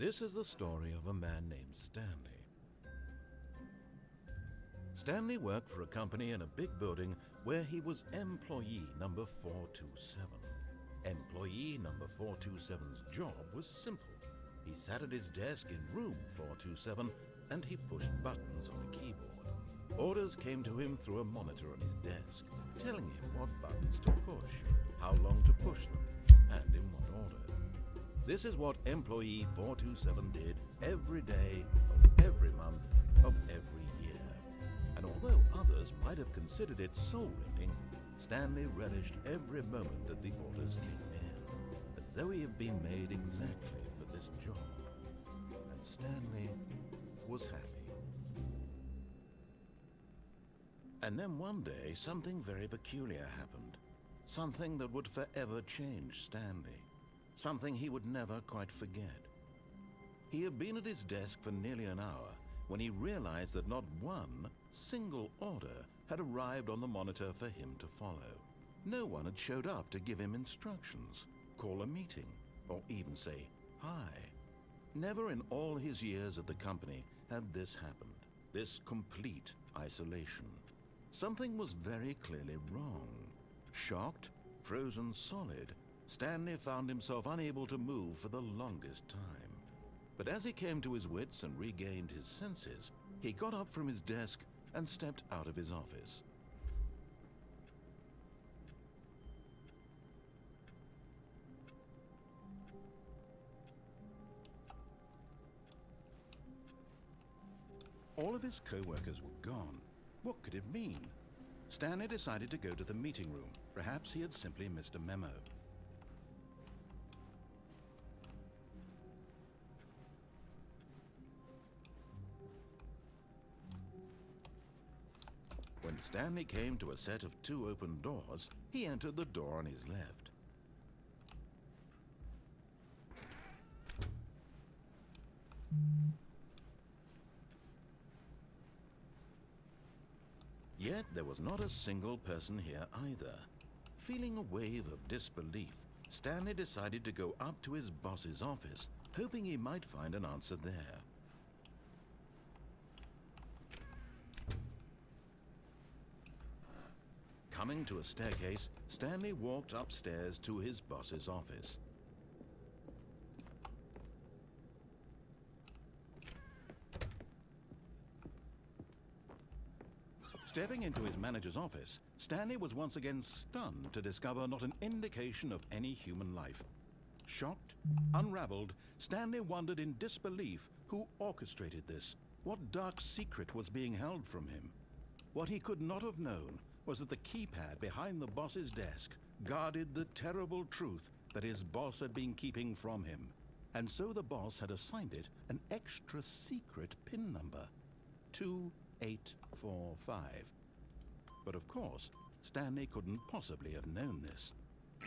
This is the story of a man named Stanley. Stanley worked for a company in a big building where he was employee number 427. Employee number 427's job was simple. He sat at his desk in room 427 and he pushed buttons on a keyboard. Orders came to him through a monitor on his desk, telling him what buttons to push, how long to push them, and in what order. This is what employee 427 did every day of every month of every year. And although others might have considered it soul-rending, Stanley relished every moment that the orders came in, as though he had been made exactly for this job. And Stanley was happy. And then one day, something very peculiar happened. Something that would forever change Stanley. Something he would never quite forget. He had been at his desk for nearly an hour when he realized that not one single order had arrived on the monitor for him to follow. No one had showed up to give him instructions, call a meeting, or even say hi. Never in all his years at the company had this happened, this complete isolation. Something was very clearly wrong. Shocked, frozen solid, Stanley found himself unable to move for the longest time. But as he came to his wits and regained his senses, he got up from his desk and stepped out of his office. All of his co-workers were gone. What could it mean? Stanley decided to go to the meeting room. Perhaps he had simply missed a memo. When Stanley came to a set of 2 open doors, he entered the door on his left. Yet there was not a single person here either. Feeling a wave of disbelief, Stanley decided to go up to his boss's office, hoping he might find an answer there. Coming to a staircase, Stanley walked upstairs to his boss's office. Stepping into his manager's office, Stanley was once again stunned to discover not an indication of any human life. Shocked, unraveled, Stanley wondered in disbelief who orchestrated this, what dark secret was being held from him. What he could not have known was that the keypad behind the boss's desk guarded the terrible truth that his boss had been keeping from him. And so the boss had assigned it an extra secret PIN number, 2845. But of course, Stanley couldn't possibly have known this.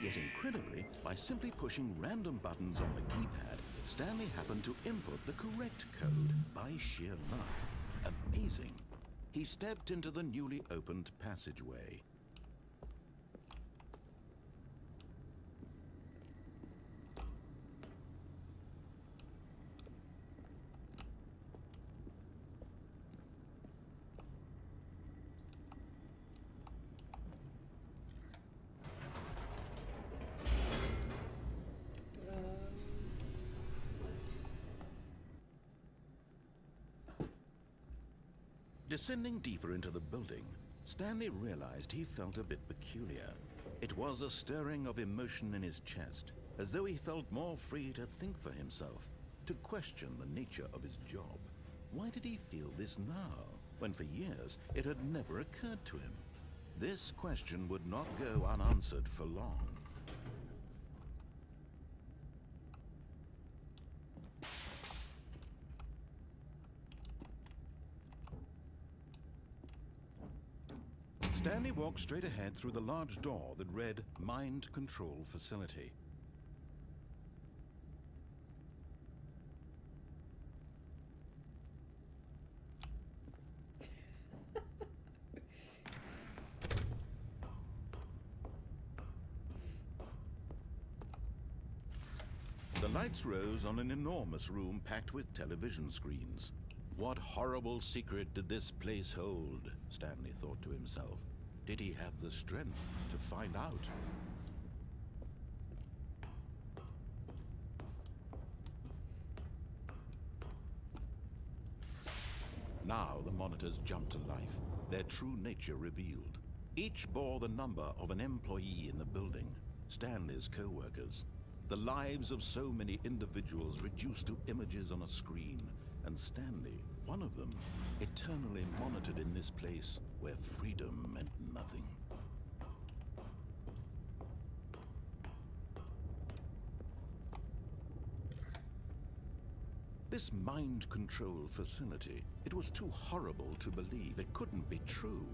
Yet incredibly, by simply pushing random buttons on the keypad, Stanley happened to input the correct code by sheer luck. Amazing. He stepped into the newly opened passageway. Descending deeper into the building, Stanley realized he felt a bit peculiar. It was a stirring of emotion in his chest, as though he felt more free to think for himself, to question the nature of his job. Why did he feel this now, when for years it had never occurred to him? This question would not go unanswered for long. Stanley walked straight ahead through the large door that read Mind Control Facility. The Lights rose on an enormous room packed with television screens. What horrible secret did this place hold? Stanley thought to himself. Did he have the strength to find out? Now the monitors jumped to life, their true nature revealed. Each bore the number of an employee in the building, Stanley's co-workers. The lives of so many individuals reduced to images on a screen, and Stanley, one of them, eternally monitored in this place where freedom meant nothing. This mind control facility, it was too horrible to believe. It couldn't be true.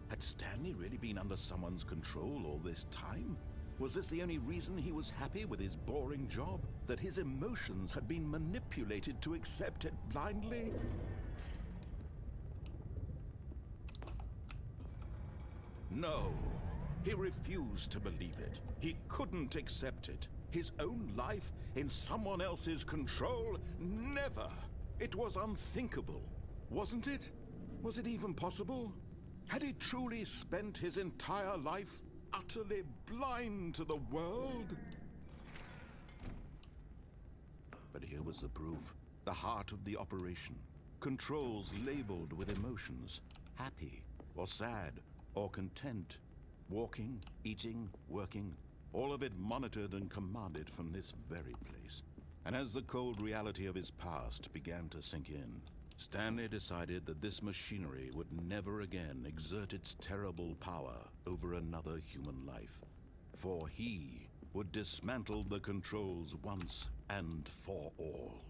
Had Stanley really been under someone's control all this time? Was this the only reason he was happy with his boring job? That his emotions had been manipulated to accept it blindly? No, he refused to believe it. He couldn't accept it. His own life in someone else's control? Never! It was unthinkable, wasn't it? Was it even possible? Had he truly spent his entire life utterly blind to the world? But here was the proof. The heart of the operation. Controls labeled with emotions. Happy, or sad, or content. Walking, eating, working. All of it monitored and commanded from this very place. And as the cold reality of his past began to sink in, Stanley decided that this machinery would never again exert its terrible power over another human life. For he would dismantle the controls once and for all.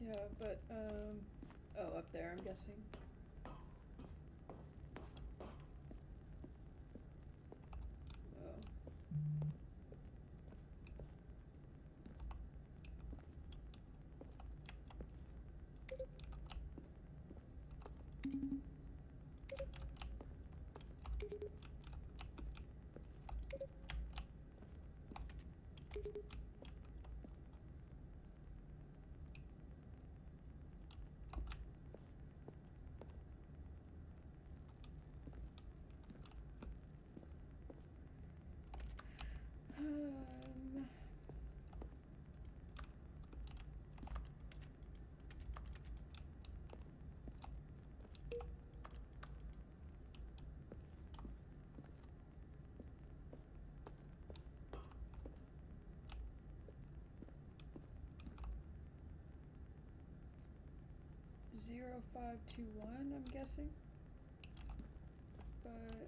Yeah, but, oh, up there, I'm guessing. Oh. 0521, I'm guessing. But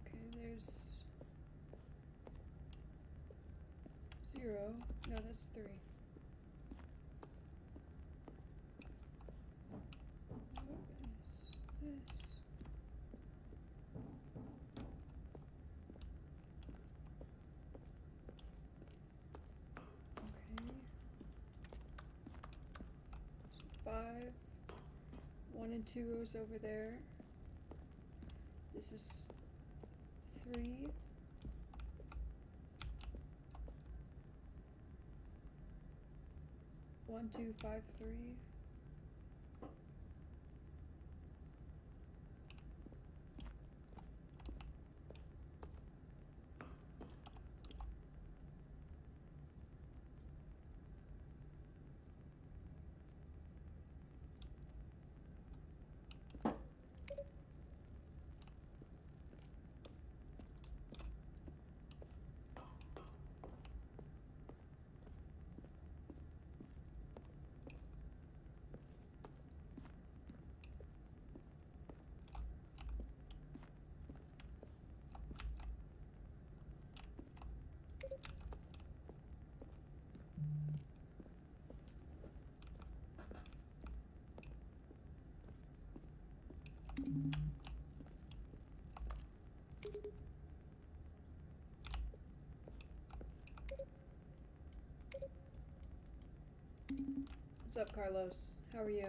okay, there's 0. No, that's 3. What is this? Okay. 5. 1 and 2 is over there. This is 3. 1, 2, 5, 3. What's up, Carlos? How are you?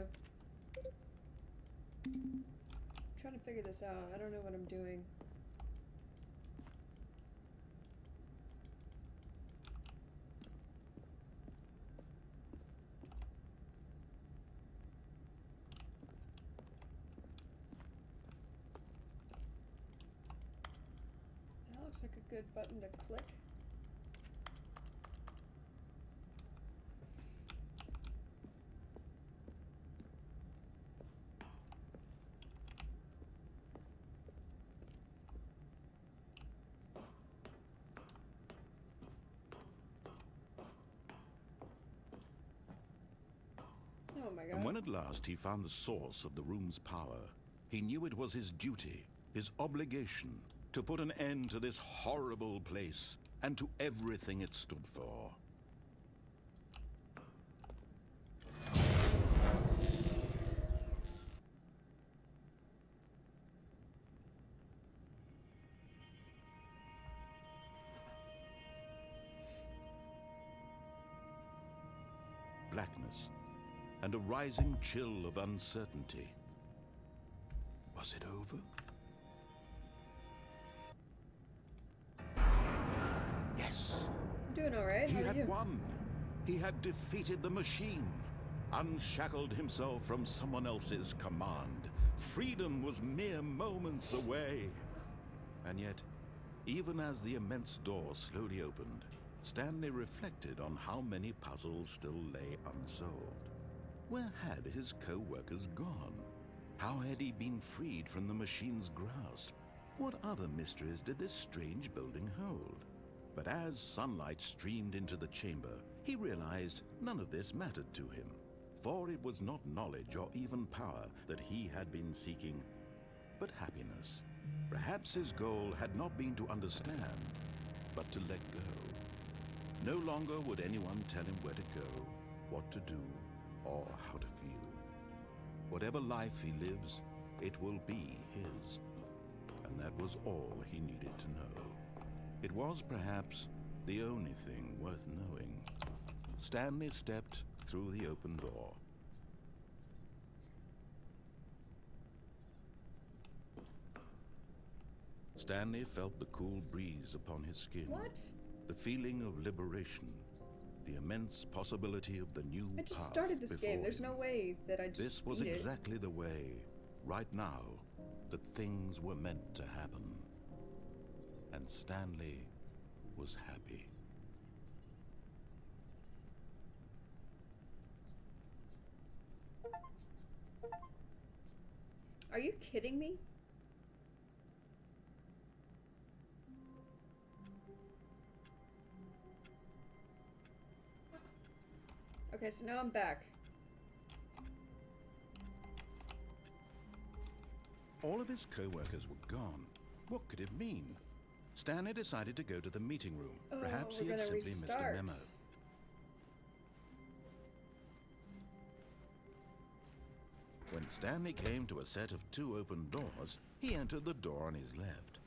I'm trying to figure this out. I don't know what I'm doing. That looks like a good button to click. Oh my god. And when at last he found the source of the room's power, he knew it was his duty, his obligation, to put an end to this horrible place and to everything it stood for. Blackness and a rising chill of uncertainty. Was it over? Yes. I'm doing alright. He How are had you? won. He had defeated the machine, unshackled himself from someone else's command. Freedom was mere moments away. And yet, even as the immense door slowly opened, Stanley reflected on how many puzzles still lay unsolved. Where had his co-workers gone? How had he been freed from the machine's grasp? What other mysteries did this strange building hold? But as sunlight streamed into the chamber, he realized none of this mattered to him. For it was not knowledge or even power that he had been seeking, but happiness. Perhaps his goal had not been to understand, but to let go. No longer would anyone tell him where to go, what to do, or how to feel. Whatever life he lives, it will be his. And that was all he needed to know. It was perhaps the only thing worth knowing. Stanley stepped through the open door. Stanley felt the cool breeze upon his skin. What? The feeling of liberation. The immense possibility of the new I just path started this before game. There's him. no way that I just This was beat it. exactly the way, right now, that things were meant to happen. And Stanley was happy. Are you kidding me? Okay, so now I'm back. All of his co-workers were gone. What could it mean? Stanley decided to go to the meeting room. Oh, Perhaps we're he had gonna simply missed a restart. memo. When Stanley came to a set of 2 open doors, he entered the door on his left.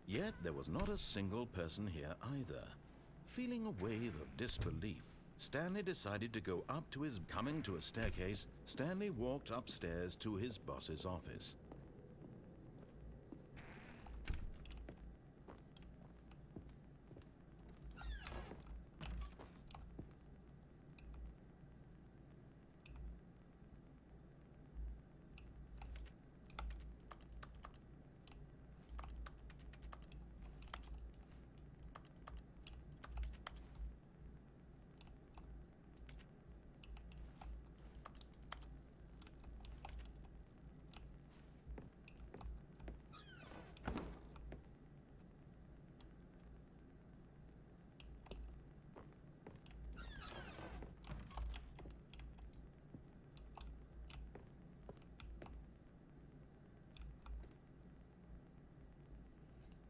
Yet there was not a single person here either. Feeling a wave of disbelief, Stanley decided to go up to his... Coming to a staircase, Stanley walked upstairs to his boss's office.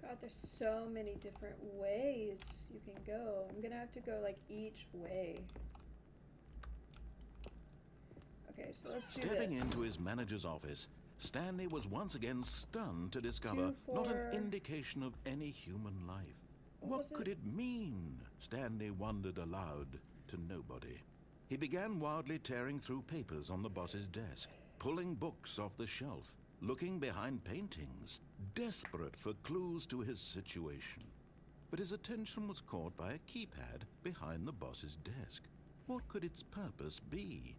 God, there's so many different ways you can go. I'm gonna have to go like each way. Okay, so let's do this. Stepping into his manager's office, Stanley was once again stunned to discover 2, not 4. an indication of any human life. What was could it mean? Stanley wondered aloud to nobody. He began wildly tearing through papers on the boss's desk, pulling books off the shelf, looking behind paintings, desperate for clues to his situation. But his attention was caught by a keypad behind the boss's desk. What could its purpose be?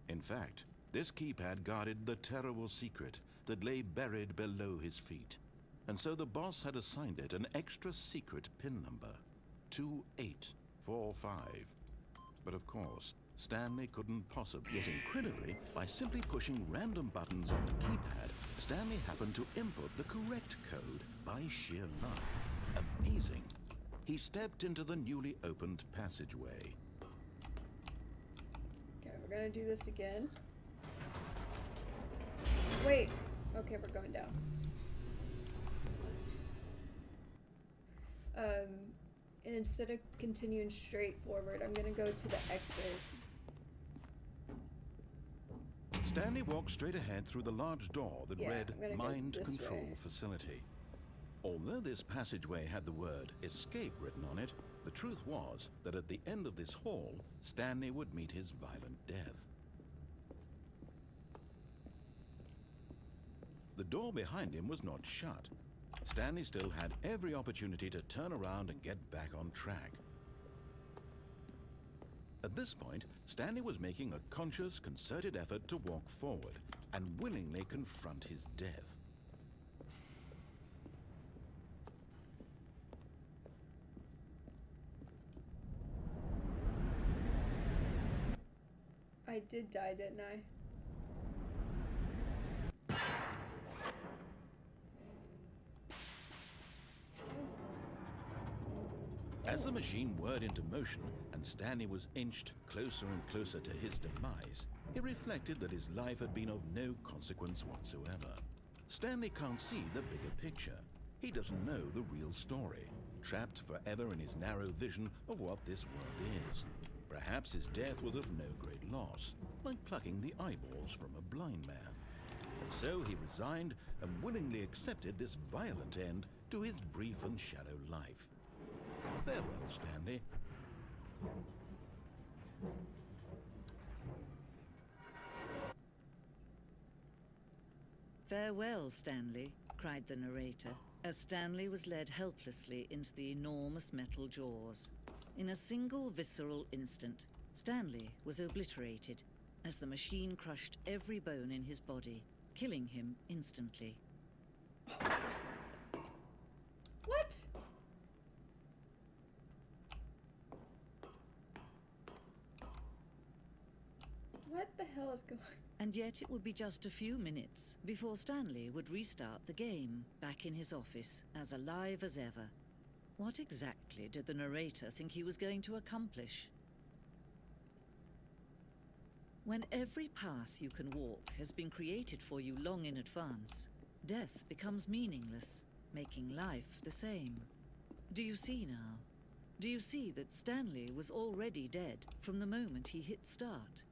In fact, this keypad guarded the terrible secret that lay buried below his feet. And so the boss had assigned it an extra secret PIN number, 2845. But of course, Stanley couldn't possibly. Yet incredibly, by simply pushing random buttons on the keypad, Stanley happened to input the correct code by sheer luck. Amazing. He stepped into the newly opened passageway. Okay, we're gonna do this again. Wait. Okay, we're going down. And instead of continuing straight forward, I'm gonna go to the exit. Stanley walked straight ahead through the large door that read Mind Control Facility. Although this passageway had the word escape written on it, the truth was that at the end of this hall, Stanley would meet his violent death. The door behind him was not shut. Stanley still had every opportunity to turn around and get back on track. At this point, Stanley was making a conscious, concerted effort to walk forward and willingly confront his death. I did die, didn't I? As the machine whirred into motion and Stanley was inched closer and closer to his demise, he reflected that his life had been of no consequence whatsoever. Stanley can't see the bigger picture. He doesn't know the real story, trapped forever in his narrow vision of what this world is. Perhaps his death was of no great loss, like plucking the eyeballs from a blind man. And so he resigned and willingly accepted this violent end to his brief and shallow life. Farewell, Stanley. Farewell, Stanley, cried the narrator, as Stanley was led helplessly into the enormous metal jaws. In a single visceral instant, Stanley was obliterated as the machine crushed every bone in his body, killing him instantly. What? What the hell is going on? And yet it would be just a few minutes before Stanley would restart the game, back in his office, as alive as ever. What exactly did the narrator think he was going to accomplish? When every path you can walk has been created for you long in advance, death becomes meaningless, making life the same. Do you see now? Do you see that Stanley was already dead from the moment he hit start?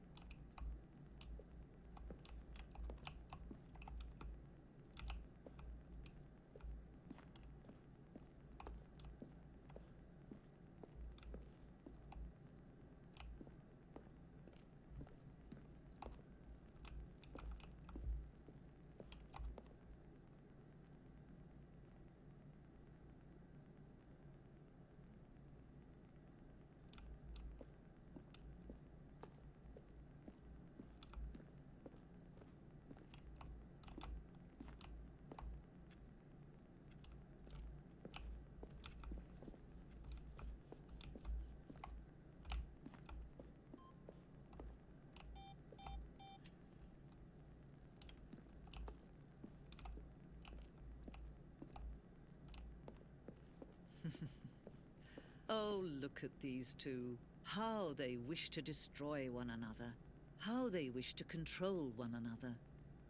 Oh, look at these two. How they wish to destroy one another. How they wish to control one another.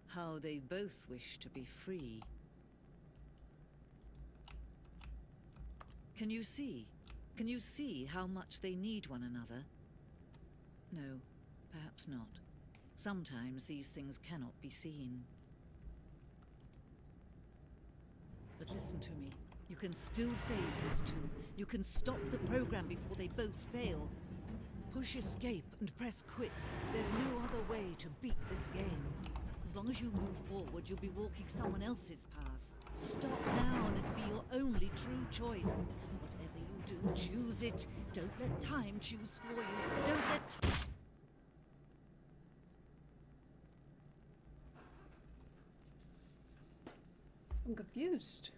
How they both wish to be free. Can you see? Can you see how much they need one another? No, perhaps not. Sometimes these things cannot be seen. But listen to me. You can still save those two. You can stop the program before they both fail. Push escape and press quit. There's no other way to beat this game. As long as you move forward, you'll be walking someone else's path. Stop now and it'll be your only true choice. Whatever you do, choose it. Don't let time choose for you. Don't let... I'm confused.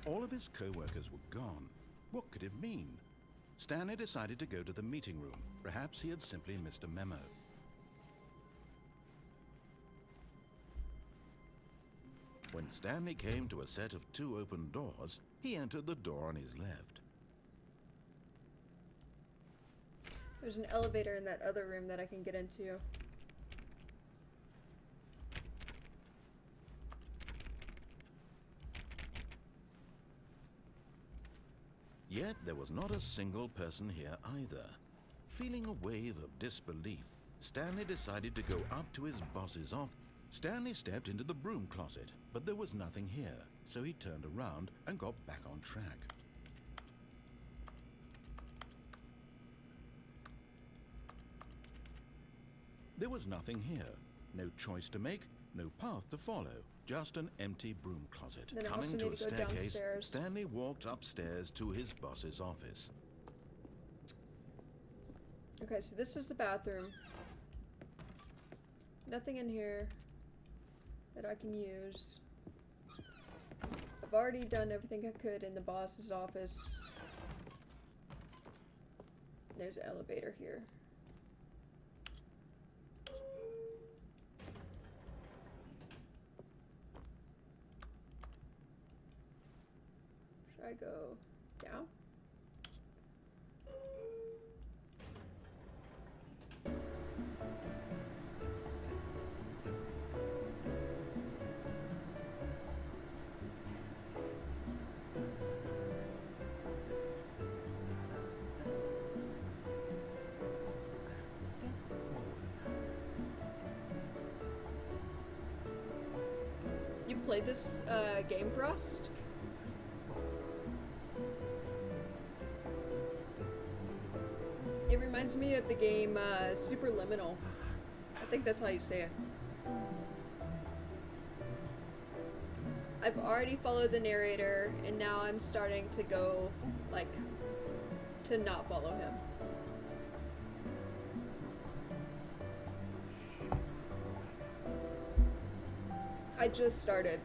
All of his co-workers were gone. What could it mean? Stanley decided to go to the meeting room. Perhaps he had simply missed a memo. When Stanley came to a set of 2 open doors, he entered the door on his left. There's an elevator in that other room that I can get into. Yet there was not a single person here either. Feeling a wave of disbelief, Stanley decided to go up to his boss's office. Stanley stepped into the broom closet, but there was nothing here, so he turned around and got back on track. There was nothing here. No choice to make, no path to follow. Just an empty broom closet. Then I Coming also to need a to go staircase, downstairs. Stanley walked upstairs to his boss's office. Okay, so this is the bathroom. Nothing in here that I can use. I've already done everything I could in the boss's office. There's an elevator here. Should I go down? You played this game, Frost? It reminds me of the game Superliminal. I think that's how you say it. I've already followed the narrator, and now I'm starting to go, like, to not follow him. I just started.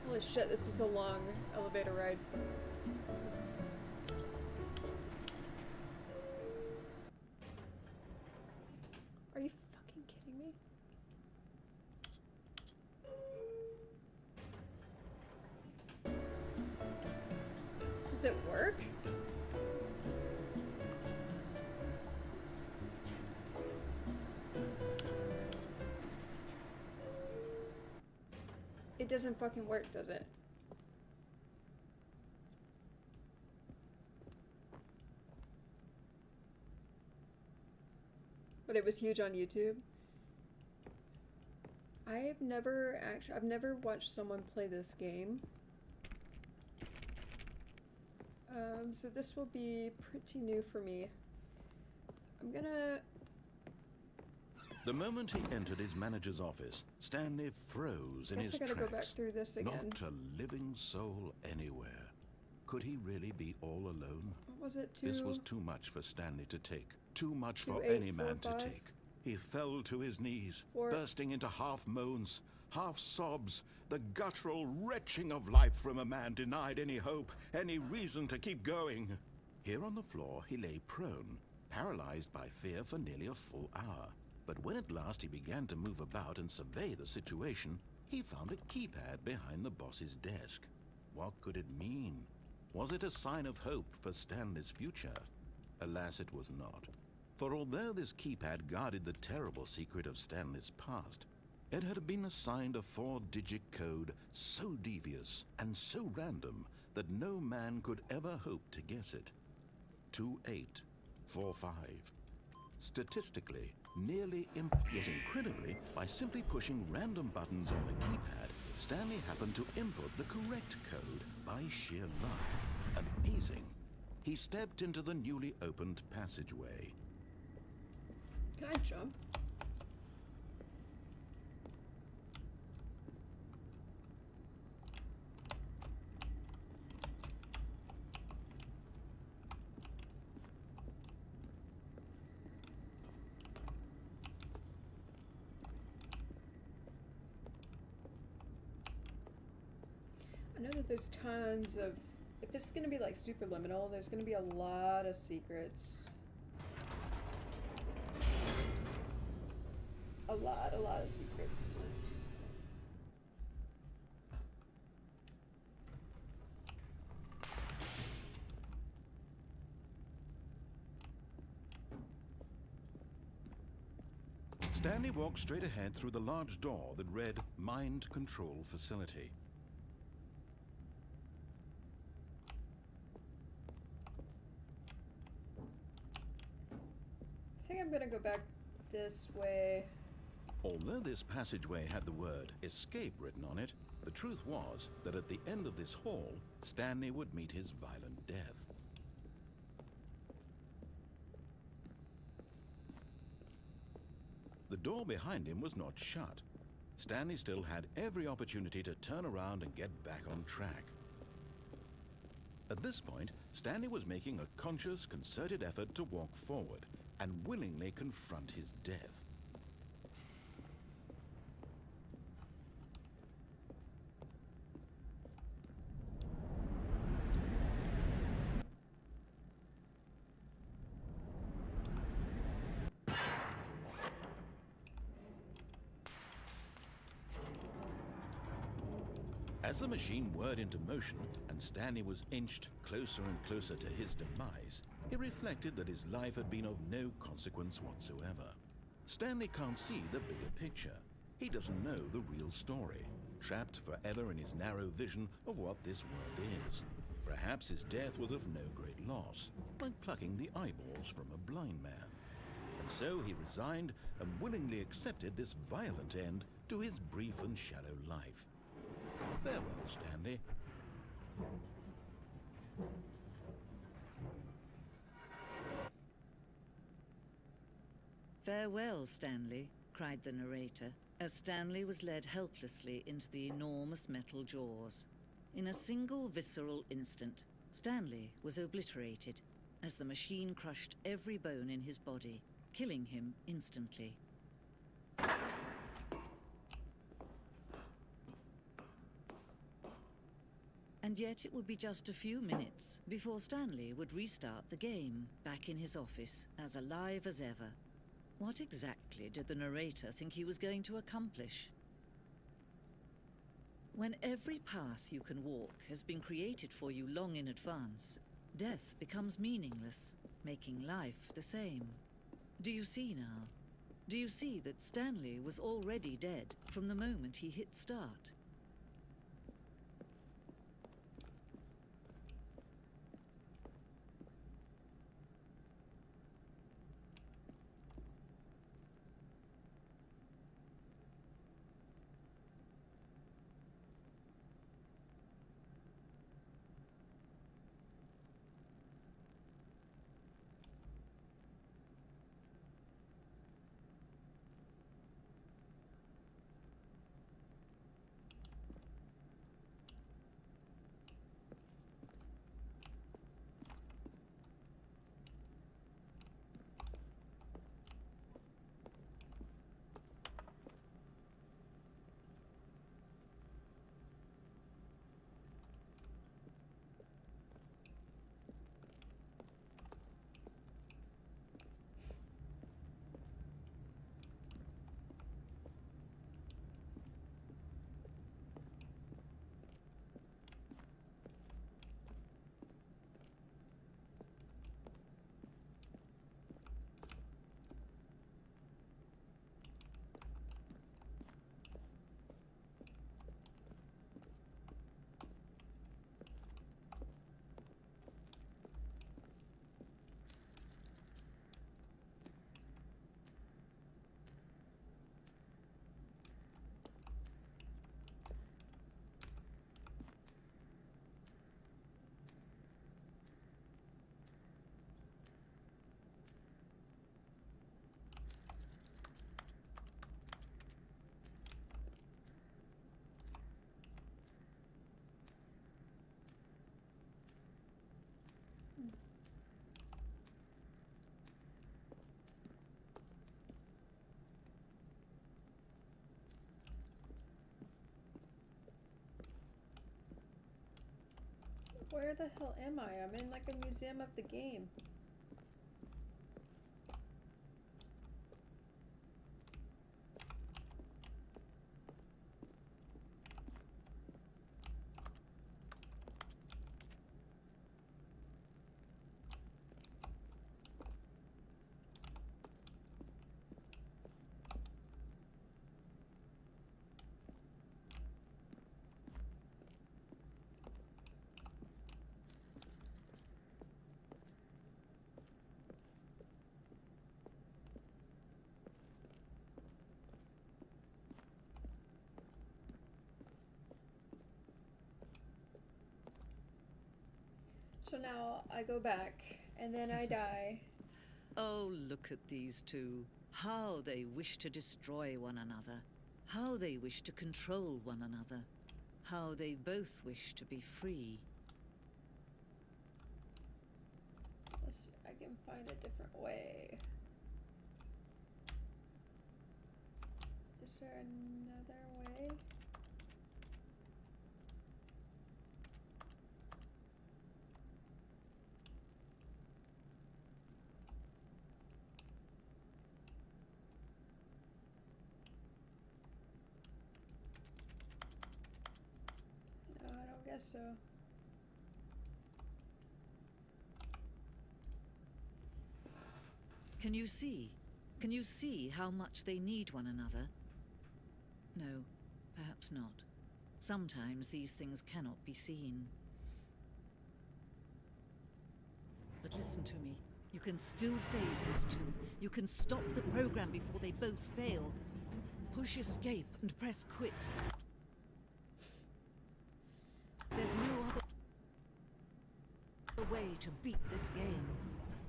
Holy shit, this is a long elevator ride. Are you fucking kidding me? Does it work? It doesn't fucking work, does it? But it was huge on YouTube. I've never watched someone play this game. So this will be pretty new for me. I'm gonna... The moment he entered his manager's office, Stanley froze in Guess his I gotta tracks. go back through this again. Not a living soul anywhere. Could he really be all alone? What was it? This was too much for Stanley to take. Too much for 2, 8, any 4, man to 5. take. He fell to his knees, 4. bursting into half moans, half sobs, the guttural retching of life from a man denied any hope, any reason to keep going. Here on the floor, he lay prone, paralyzed by fear for nearly a full hour. But when at last he began to move about and survey the situation, he found a keypad behind the boss's desk. What could it mean? Was it a sign of hope for Stanley's future? Alas, it was not. For although this keypad guarded the terrible secret of Stanley's past, it had been assigned a 4-digit code so devious and so random that no man could ever hope to guess it. 2845. Statistically, yet incredibly, by simply pushing random buttons on the keypad, Stanley happened to input the correct code by sheer luck. Amazing. He stepped into the newly opened passageway. Can I jump? I know that there's tons of... If this is going to be like super liminal, there's going to be a lot of secrets. A lot of secrets. Stanley walked straight ahead through the large door that read Mind Control Facility. I think I'm gonna go back this way. Although this passageway had the word escape written on it, the truth was that at the end of this hall, Stanley would meet his violent death. The door behind him was not shut. Stanley still had every opportunity to turn around and get back on track. At this point, Stanley was making a conscious, concerted effort to walk forward and willingly confront his death. As the machine whirred into motion and Stanley was inched closer and closer to his demise, he reflected that his life had been of no consequence whatsoever. Stanley can't see the bigger picture. He doesn't know the real story, trapped forever in his narrow vision of what this world is. Perhaps his death was of no great loss, like plucking the eyeballs from a blind man. And so he resigned and willingly accepted this violent end to his brief and shallow life. Farewell, Stanley. Farewell, Stanley, cried the narrator, as Stanley was led helplessly into the enormous metal jaws. In a single visceral instant, Stanley was obliterated as the machine crushed every bone in his body, killing him instantly. And yet it would be just a few minutes before Stanley would restart the game, back in his office, as alive as ever. What exactly did the narrator think he was going to accomplish? When every path you can walk has been created for you long in advance, death becomes meaningless, making life the same. Do you see now? Do you see that Stanley was already dead from the moment he hit start? Where the hell am I? I'm in like a museum of the game. So now I go back, and then I die. Oh, look at these two. How they wish to destroy one another. How they wish to control one another. How they both wish to be free. Let's see, I can find a different way. Is there another way? No, I don't guess so. Can you see? Can you see how much they need one another? No, perhaps not. Sometimes these things cannot be seen. But listen to me. You can still save these two. You can stop the program before they both fail. Push escape and press quit. There's no other way to beat this game.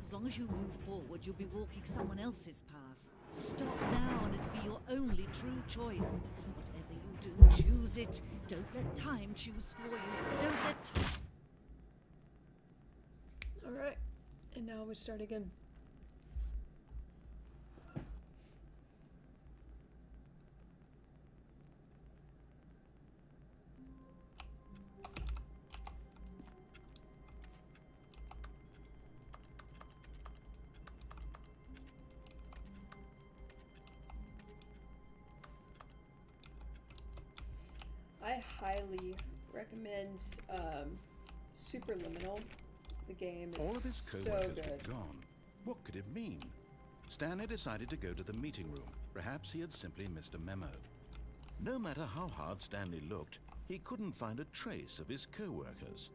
As long as you move forward, you'll be walking someone else's path. Stop now and it'll be your only true choice. Whatever you do, choose it. Don't let time choose for you. Don't let Alright, and now we start again. I highly recommend Superliminal. The game is All of his so co-workers good. were gone. What could it mean? Stanley decided to go to the meeting room. Perhaps he had simply missed a memo. No matter how hard Stanley looked, he couldn't find a trace of his co-workers.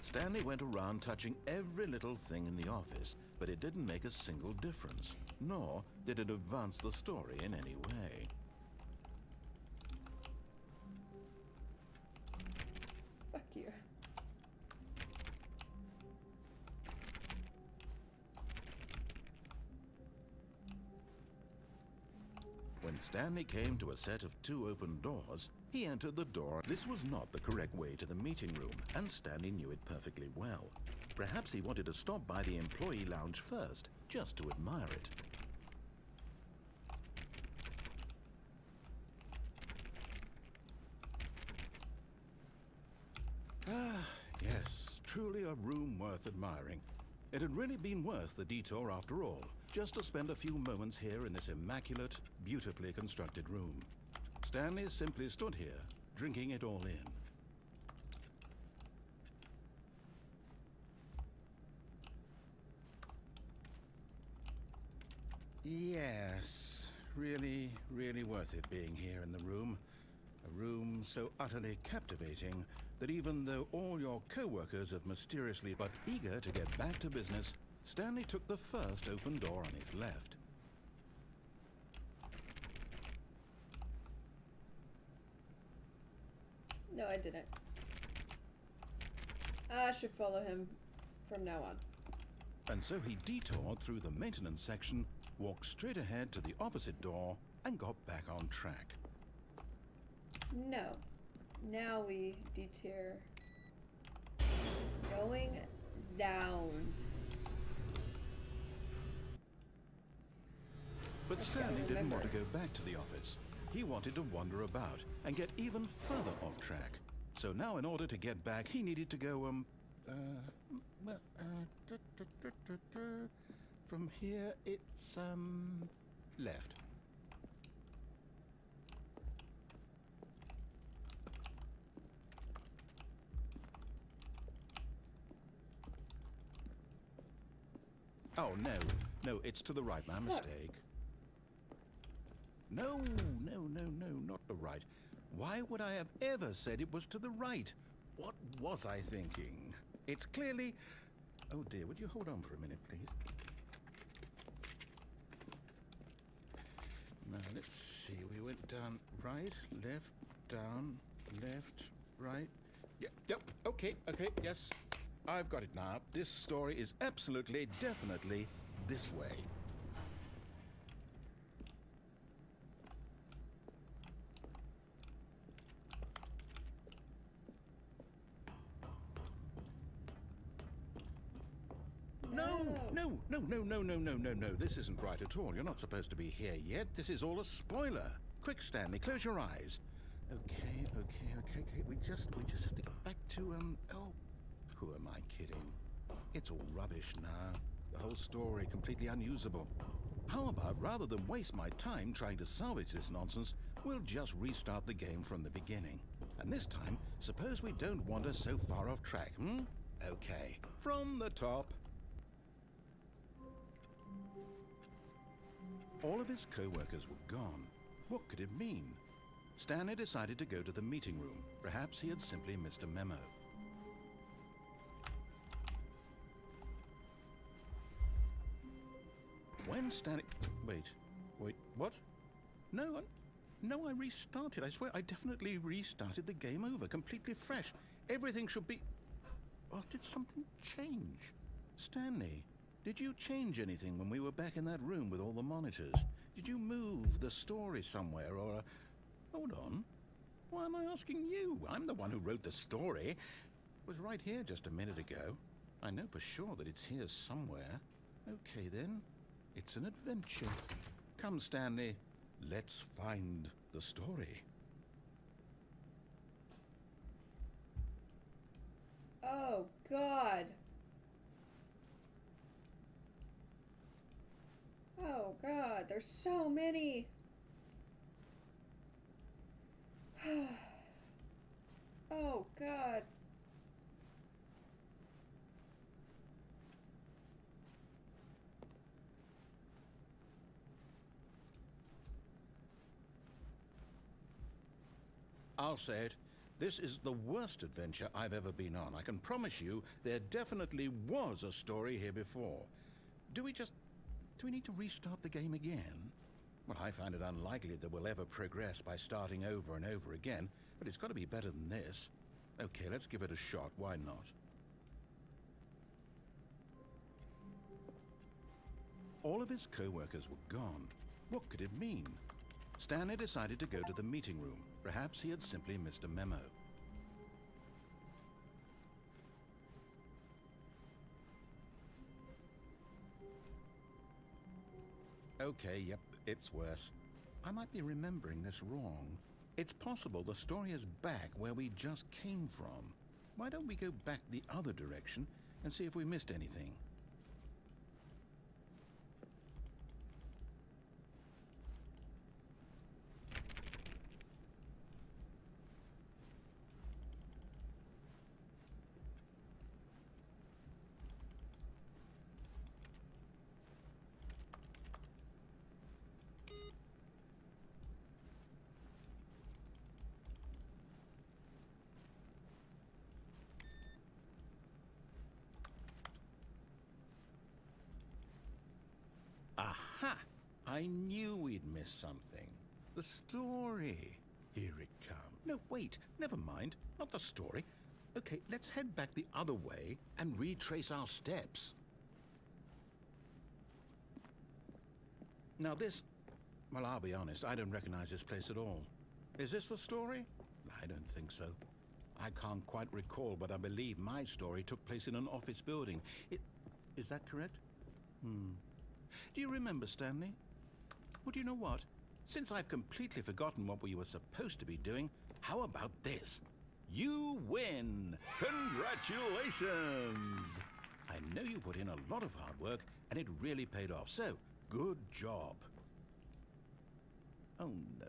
Stanley went around touching every little thing in the office, but it didn't make a single difference, nor did it advance the story in any way. Fuck you. When Stanley came to a set of 2 open doors, he entered the door. This was not the correct way to the meeting room, and Stanley knew it perfectly well. Perhaps he wanted to stop by the employee lounge first, just to admire it. Ah, yes, truly a room worth admiring. It had really been worth the detour after all, just to spend a few moments here in this immaculate, beautifully constructed room. Stanley simply stood here, drinking it all in. Yes, really, really worth it being here in the room. A room so utterly captivating that even though all your co-workers have mysteriously but eager to get back to business, Stanley took the first open door on his left. No, I didn't. I should follow him from now on. And so he detoured through the maintenance section, walked straight ahead to the opposite door, and got back on track. No. Now we detour. Going down. But Okay, Stanley didn't remember. want to go back to the office. He wanted to wander about and get even further off track. So now in order to get back, he needed to go, from here it's, left. Oh, no, it's to the right, my mistake. No, not the right. Why would I have ever said it was to the right? What was I thinking? It's clearly... Oh dear, would you hold on for a minute, please? Now, let's see. We went down right, left, down, left, right. Yep, okay, yes. I've got it now. This story is absolutely, definitely this way. No. This isn't right at all. You're not supposed to be here yet. This is all a spoiler. Quick, Stanley, close your eyes. Okay. We just have to get back to, oh, who am I kidding? It's all rubbish now. The whole story completely unusable. How about, rather than waste my time trying to salvage this nonsense, we'll just restart the game from the beginning. And this time, suppose we don't wander so far off track, hmm? Okay, from the top. All of his co-workers were gone. What could it mean? Stanley decided to go to the meeting room. Perhaps he had simply missed a memo. When Stanley... Wait, what? No, I restarted. I swear, I definitely restarted the game over, completely fresh. Everything should be... Oh, did something change? Stanley, did you change anything when we were back in that room with all the monitors? Did you move the story somewhere, or... Hold on. Why am I asking you? I'm the one who wrote the story. It was right here just a minute ago. I know for sure that it's here somewhere. Okay, then. It's an adventure. Come, Stanley. Let's find the story. Oh, God. Oh, God. There's so many. Oh, God. I'll say it. This is the worst adventure I've ever been on. I can promise you there definitely was a story here before. Do we need to restart the game again? Well, I find it unlikely that we'll ever progress by starting over and over again, but it's got to be better than this. Okay, let's give it a shot. Why not? All of his co-workers were gone. What could it mean? Stanley decided to go to the meeting room. Perhaps he had simply missed a memo. Okay, yep, it's worse. I might be remembering this wrong. It's possible the story is back where we just came from. Why don't we go back the other direction and see if we missed anything? Aha! I knew we'd missed something. The story. Here it comes. No, wait, never mind. Not the story. Okay, let's head back the other way and retrace our steps. Now this... Well, I'll be honest, I don't recognize this place at all. Is this the story? I don't think so. I can't quite recall, but I believe my story took place in an office building. Is that correct? Do you remember, Stanley? Well, do you know what? Since I've completely forgotten what we were supposed to be doing, how about this? You win! Congratulations! I know you put in a lot of hard work, and it really paid off, so good job. Oh, no.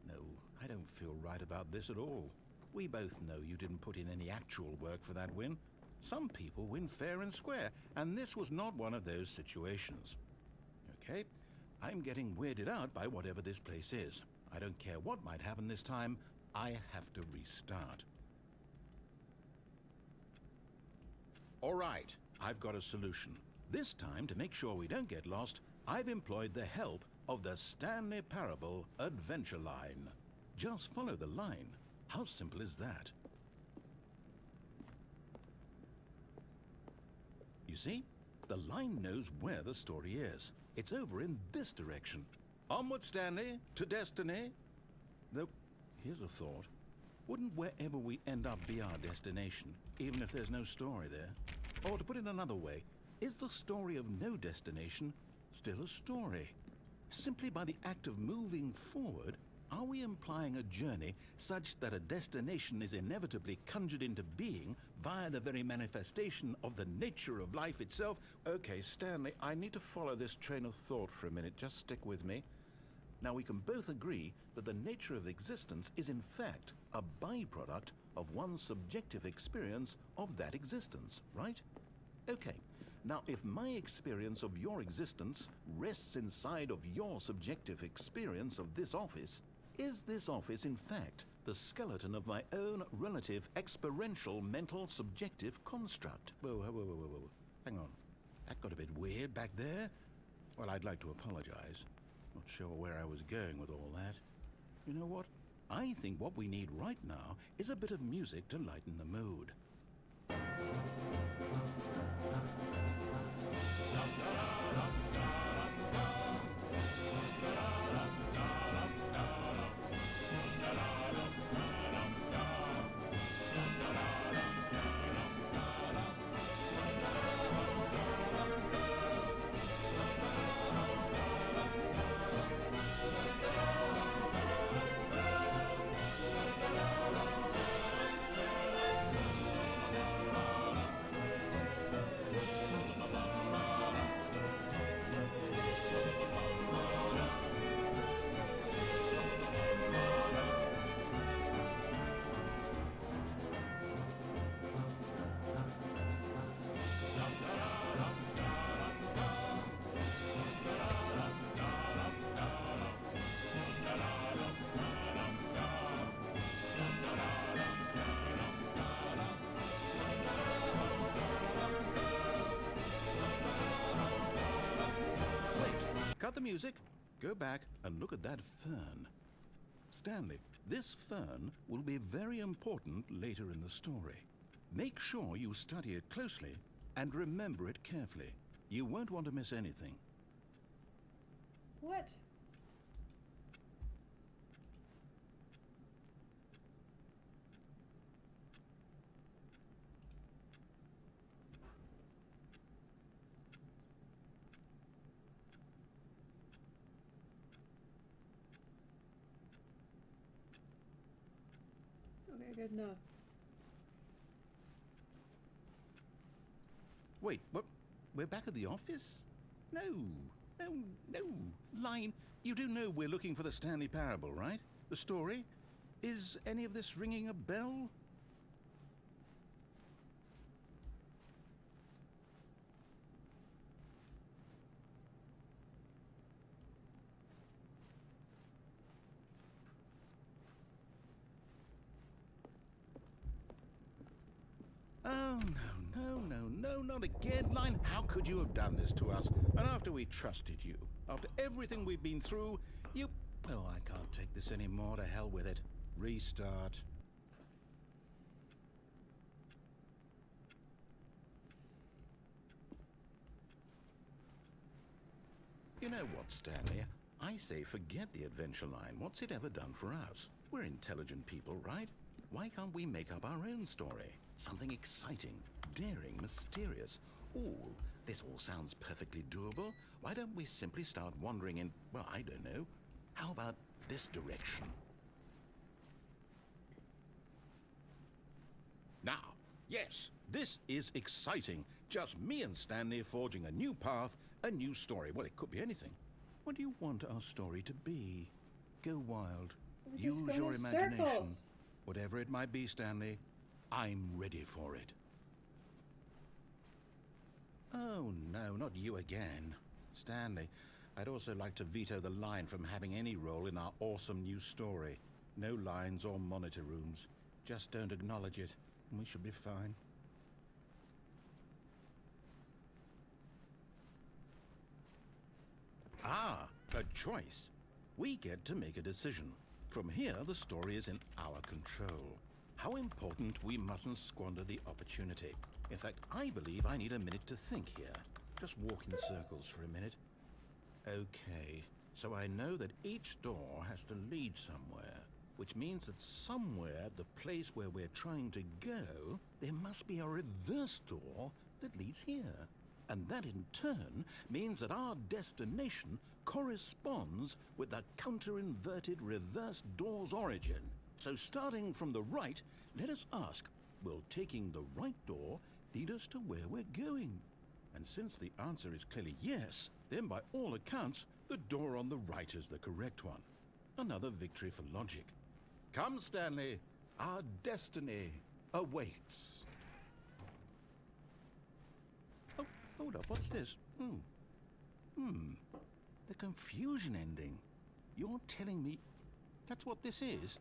No, I don't feel right about this at all. We both know you didn't put in any actual work for that win. Some people win fair and square, and this was not one of those situations. Okay, I'm getting weirded out by whatever this place is. I don't care what might happen this time, I have to restart. All right, I've got a solution. This time, to make sure we don't get lost, I've employed the help of the Stanley Parable Adventure Line. Just follow the line. How simple is that? You see? The line knows where the story is. It's over in this direction. Onward, Stanley, to destiny. Though, here's a thought. Wouldn't wherever we end up be our destination, even if there's no story there? Or to put it another way, is the story of no destination still a story? Simply by the act of moving forward, are we implying a journey such that a destination is inevitably conjured into being via the very manifestation of the nature of life itself? Okay, Stanley, I need to follow this train of thought for a minute. Just stick with me. Now, we can both agree that the nature of existence is in fact a byproduct of one's subjective experience of that existence, right? Okay. Now, if my experience of your existence rests inside of your subjective experience of this office, is this office, in fact, the skeleton of my own relative experiential mental subjective construct? Whoa. Hang on. That got a bit weird back there. Well, I'd like to apologize. Not sure where I was going with all that. You know what? I think what we need right now is a bit of music to lighten the mood. Cut the music, go back and look at that fern. Stanley, this fern will be very important later in the story. Make sure you study it closely and remember it carefully. You won't want to miss anything. What? Okay, good enough. Wait, what? We're back at the office? No. Line, you do know we're looking for the Stanley Parable, right? The story? Is any of this ringing a bell? Oh, no, not again, Line. How could you have done this to us? And after we trusted you, after everything we've been through, you... Oh, I can't take this anymore. To hell with it. Restart. You know what, Stanley? I say forget the adventure line. What's it ever done for us? We're intelligent people, right? Why can't we make up our own story? Something exciting, daring, mysterious. Ooh, this all sounds perfectly doable. Why don't we simply start wandering in, well, I don't know. How about this direction? Now, yes, this is exciting. Just me and Stanley forging a new path, a new story. Well, it could be anything. What do you want our story to be? Go wild. Use your imagination. Circles. Whatever it might be, Stanley, I'm ready for it. Oh, no, not you again. Stanley, I'd also like to veto the line from having any role in our awesome new story. No lines or monitor rooms. Just don't acknowledge it, and we should be fine. Ah, a choice. We get to make a decision. From here, the story is in our control. How important we mustn't squander the opportunity. In fact, I believe I need a minute to think here. Just walk in circles for a minute. Okay, so I know that each door has to lead somewhere, which means that somewhere at the place where we're trying to go, there must be a reverse door that leads here. And that in turn means that our destination corresponds with the counter-inverted reverse door's origin. So starting from the right, let us ask, will taking the right door lead us to where we're going? And since the answer is clearly yes, then by all accounts, the door on the right is the correct one. Another victory for logic. Come, Stanley, our destiny awaits. Oh, hold up, what's this? The confusion ending. You're telling me that's what this is?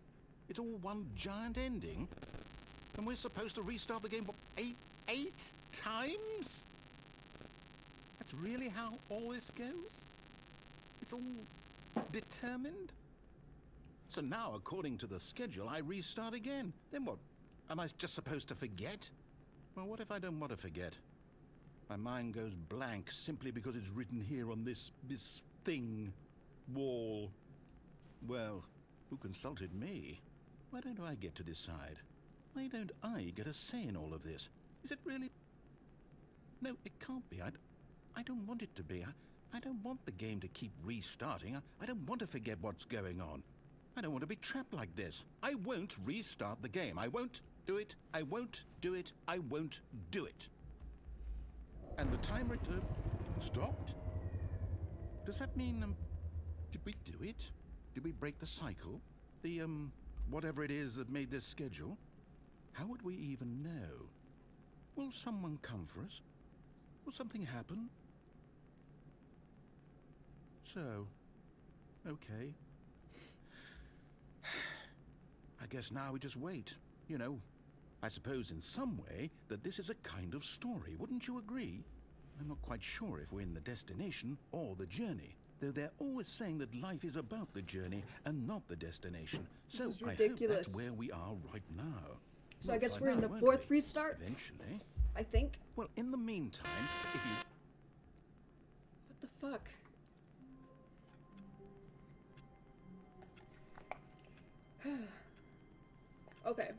It's all one giant ending? And we're supposed to restart the game, what, eight times? That's really how all this goes? It's all determined? So now, according to the schedule, I restart again. Then what? Am I just supposed to forget? Well, what if I don't want to forget? My mind goes blank simply because it's written here on this thing, wall. Well, who consulted me? Why don't I get to decide? Why don't I get a say in all of this? Is it really? No, it can't be. I don't want it to be. I don't want the game to keep restarting. I don't want to forget what's going on. I don't want to be trapped like this. I won't restart the game. I won't do it. I won't do it. I won't do it. And the timer stopped? Does that mean, did we do it? Did we break the cycle? The, whatever it is that made this schedule? How would we even know? Will someone come for us? Will something happen? So, okay. I guess now we just wait. You know, I suppose in some way that this is a kind of story, wouldn't you agree? I'm not quite sure if we're in the destination or the journey, though they're always saying that life is about the journey and not the destination. This So is I hope ridiculous. that's where we are right now. So I We'll guess find we're in out, the won't fourth we? restart, Eventually. I think. Well, in the meantime, if you... What the fuck? Okay.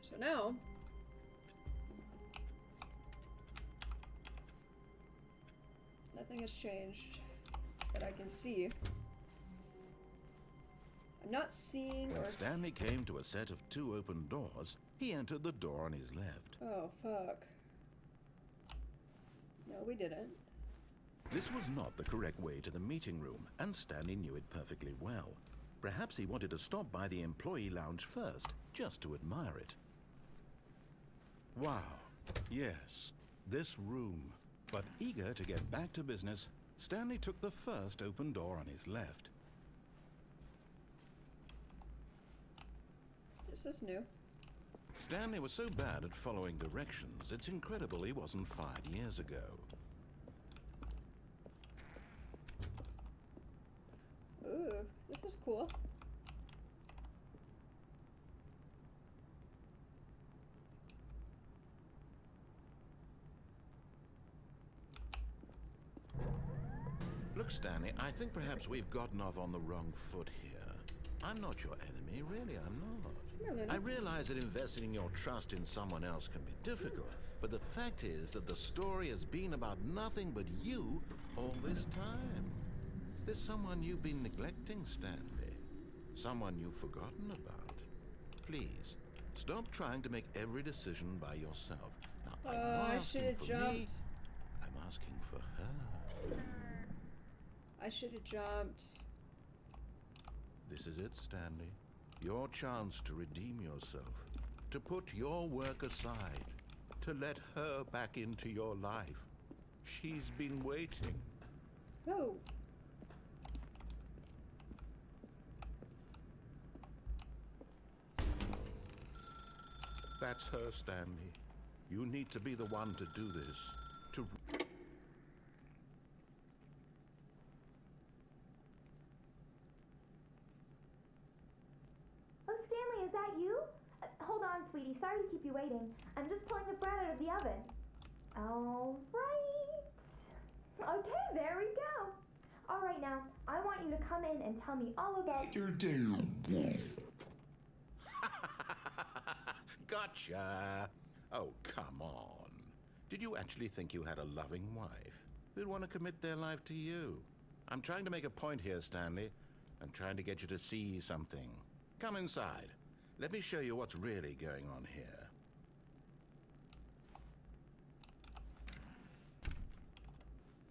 So now... nothing has changed that I can see. I'm not seeing When or... Stanley came to a set of 2 open doors, he entered the door on his left. Oh, fuck. No, we didn't. This was not the correct way to the meeting room, and Stanley knew it perfectly well. Perhaps he wanted to stop by the employee lounge first, just to admire it. Wow, yes, this room. But eager to get back to business, Stanley took the first open door on his left. This is new. Stanley was so bad at following directions, it's incredible he wasn't 5 years ago. Ooh, this is cool. Look, Stanley, I think perhaps we've gotten off on the wrong foot here. I'm not your enemy, really, I'm not. Really? I realize that investing your trust in someone else can be difficult, but the fact is that the story has been about nothing but you all this time. There's someone you've been neglecting, Stanley. Someone you've forgotten about. Please, stop trying to make every decision by yourself. Now, I'm not I asking should have for me, jumped. I'm asking for her. I should have jumped. This is it, Stanley. Your chance to redeem yourself. To put your work aside. To let her back into your life. She's been waiting. Oh. That's her, Stanley. You need to be the one to do this. To... Oh, Stanley, is that you? Hold on, sweetie. Sorry to keep you waiting. I'm just pulling the bread out of the oven. All right. Okay, there we go. All right, now, I want you to come in and tell me all about your day. Gotcha! Oh, come on. Did you actually think you had a loving wife who'd want to commit their life to you? I'm trying to make a point here, Stanley. I'm trying to get you to see something. Come inside. Let me show you what's really going on here.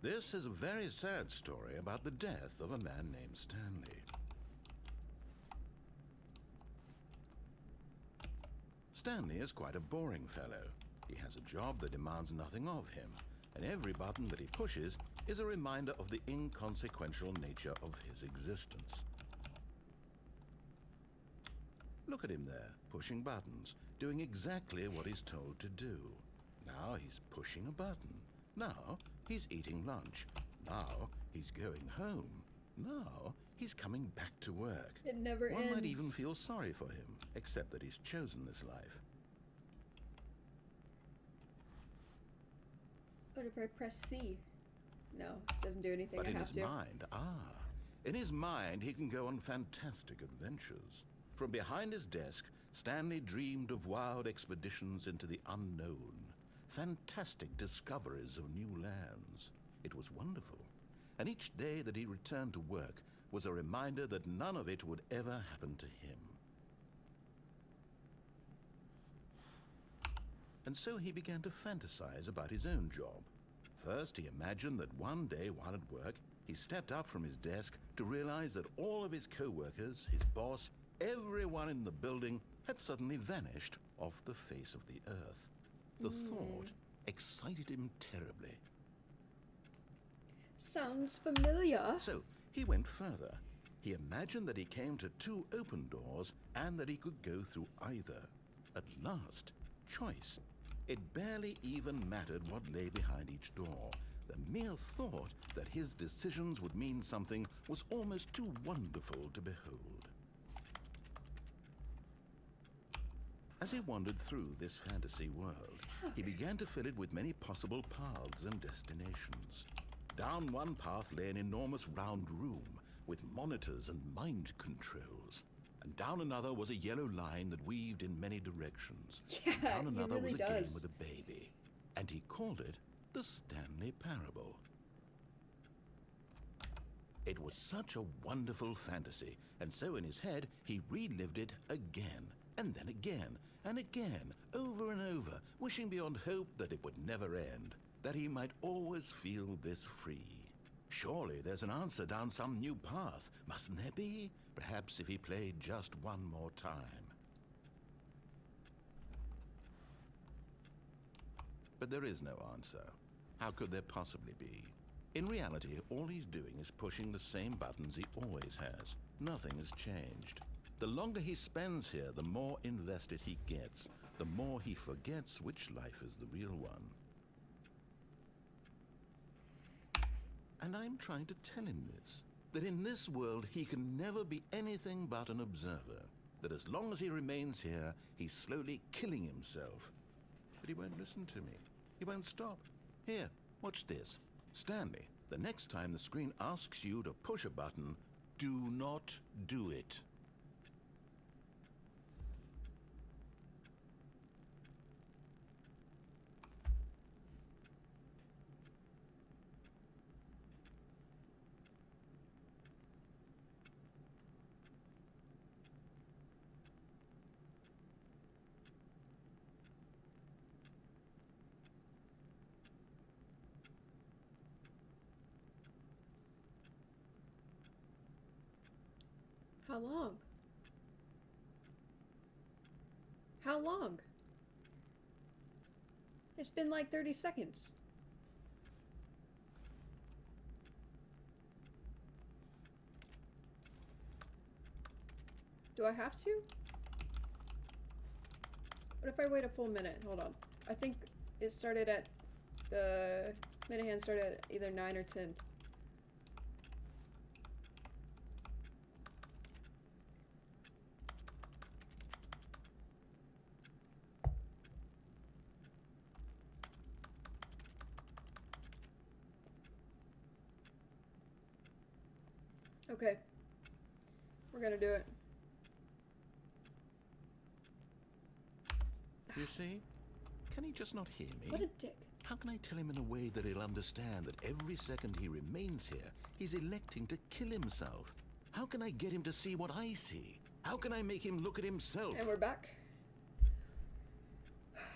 This is a very sad story about the death of a man named Stanley. Stanley is quite a boring fellow. He has a job that demands nothing of him, and every button that he pushes is a reminder of the inconsequential nature of his existence. Look at him there, pushing buttons, doing exactly what he's told to do. Now he's pushing a button. Now he's eating lunch. Now he's going home. Now he's coming back to work. It never ends. One might even feel sorry for him, except that he's chosen this life. What if I press C? No, it doesn't do anything. But I in have his to. mind, in his mind he can go on fantastic adventures. From behind his desk, Stanley dreamed of wild expeditions into the unknown, fantastic discoveries of new lands. It was wonderful, and each day that he returned to work was a reminder that none of it would ever happen to him. And so he began to fantasize about his own job. First, he imagined that one day while at work, he stepped up from his desk to realize that all of his co-workers, his boss, everyone in the building had suddenly vanished off the face of the earth. The thought excited him terribly. Sounds familiar. So he went further. He imagined that he came to two open doors and that he could go through either. At last, choice. It barely even mattered what lay behind each door. The mere thought that his decisions would mean something was almost too wonderful to behold. As he wandered through this fantasy world, he began to fill it with many possible paths and destinations. Down one path lay an enormous round room with monitors and mind controls. And down another was a yellow line that weaved in many directions. Yeah, And down another it really was a game does. with a baby. And he called it the Stanley Parable. It was such a wonderful fantasy, and so in his head he relived it again, and then again, and again, over and over, wishing beyond hope that it would never end, that he might always feel this free. Surely there's an answer down some new path, mustn't there be? Perhaps if he played just one more time. But there is no answer. How could there possibly be? In reality, all he's doing is pushing the same buttons he always has. Nothing has changed. The longer he spends here, the more invested he gets, the more he forgets which life is the real one. And I'm trying to tell him this, that in this world he can never be anything but an observer, that as long as he remains here, he's slowly killing himself. But he won't listen to me. He won't stop. Here, watch this. Stanley, The next time the screen asks you to push a button, do not do it. How long? How long? It's been like 30 seconds. Do I have to? What if I wait a full minute? Hold on. I think it started at... The minute hand started at either 9 or 10. Okay. We're gonna do it. You see? Can he just not hear me? What a dick. How can I tell him in a way that he'll understand that every second he remains here, he's electing to kill himself? How can I get him to see what I see? How can I make him look at himself? And we're back. I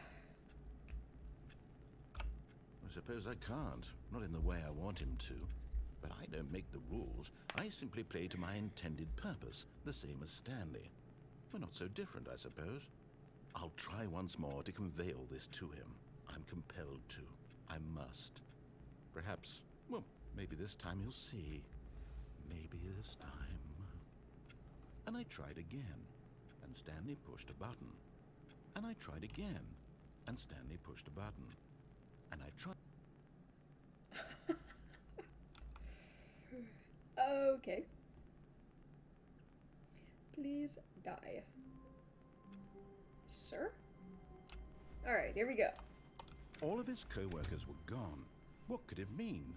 suppose I can't. Not in the way I want him to. But I don't make the rules. I simply play to my intended purpose, the same as Stanley. We're not so different, I suppose. I'll try once more to convey all this to him. I'm compelled to. I must. Perhaps, well, maybe this time he'll see. Maybe this time. And I tried again, and Stanley pushed a button. And I tried again, and Stanley pushed a button. And I tried... Okay. Please die. Sir? Alright, here we go. All of his co-workers were gone. What could it mean?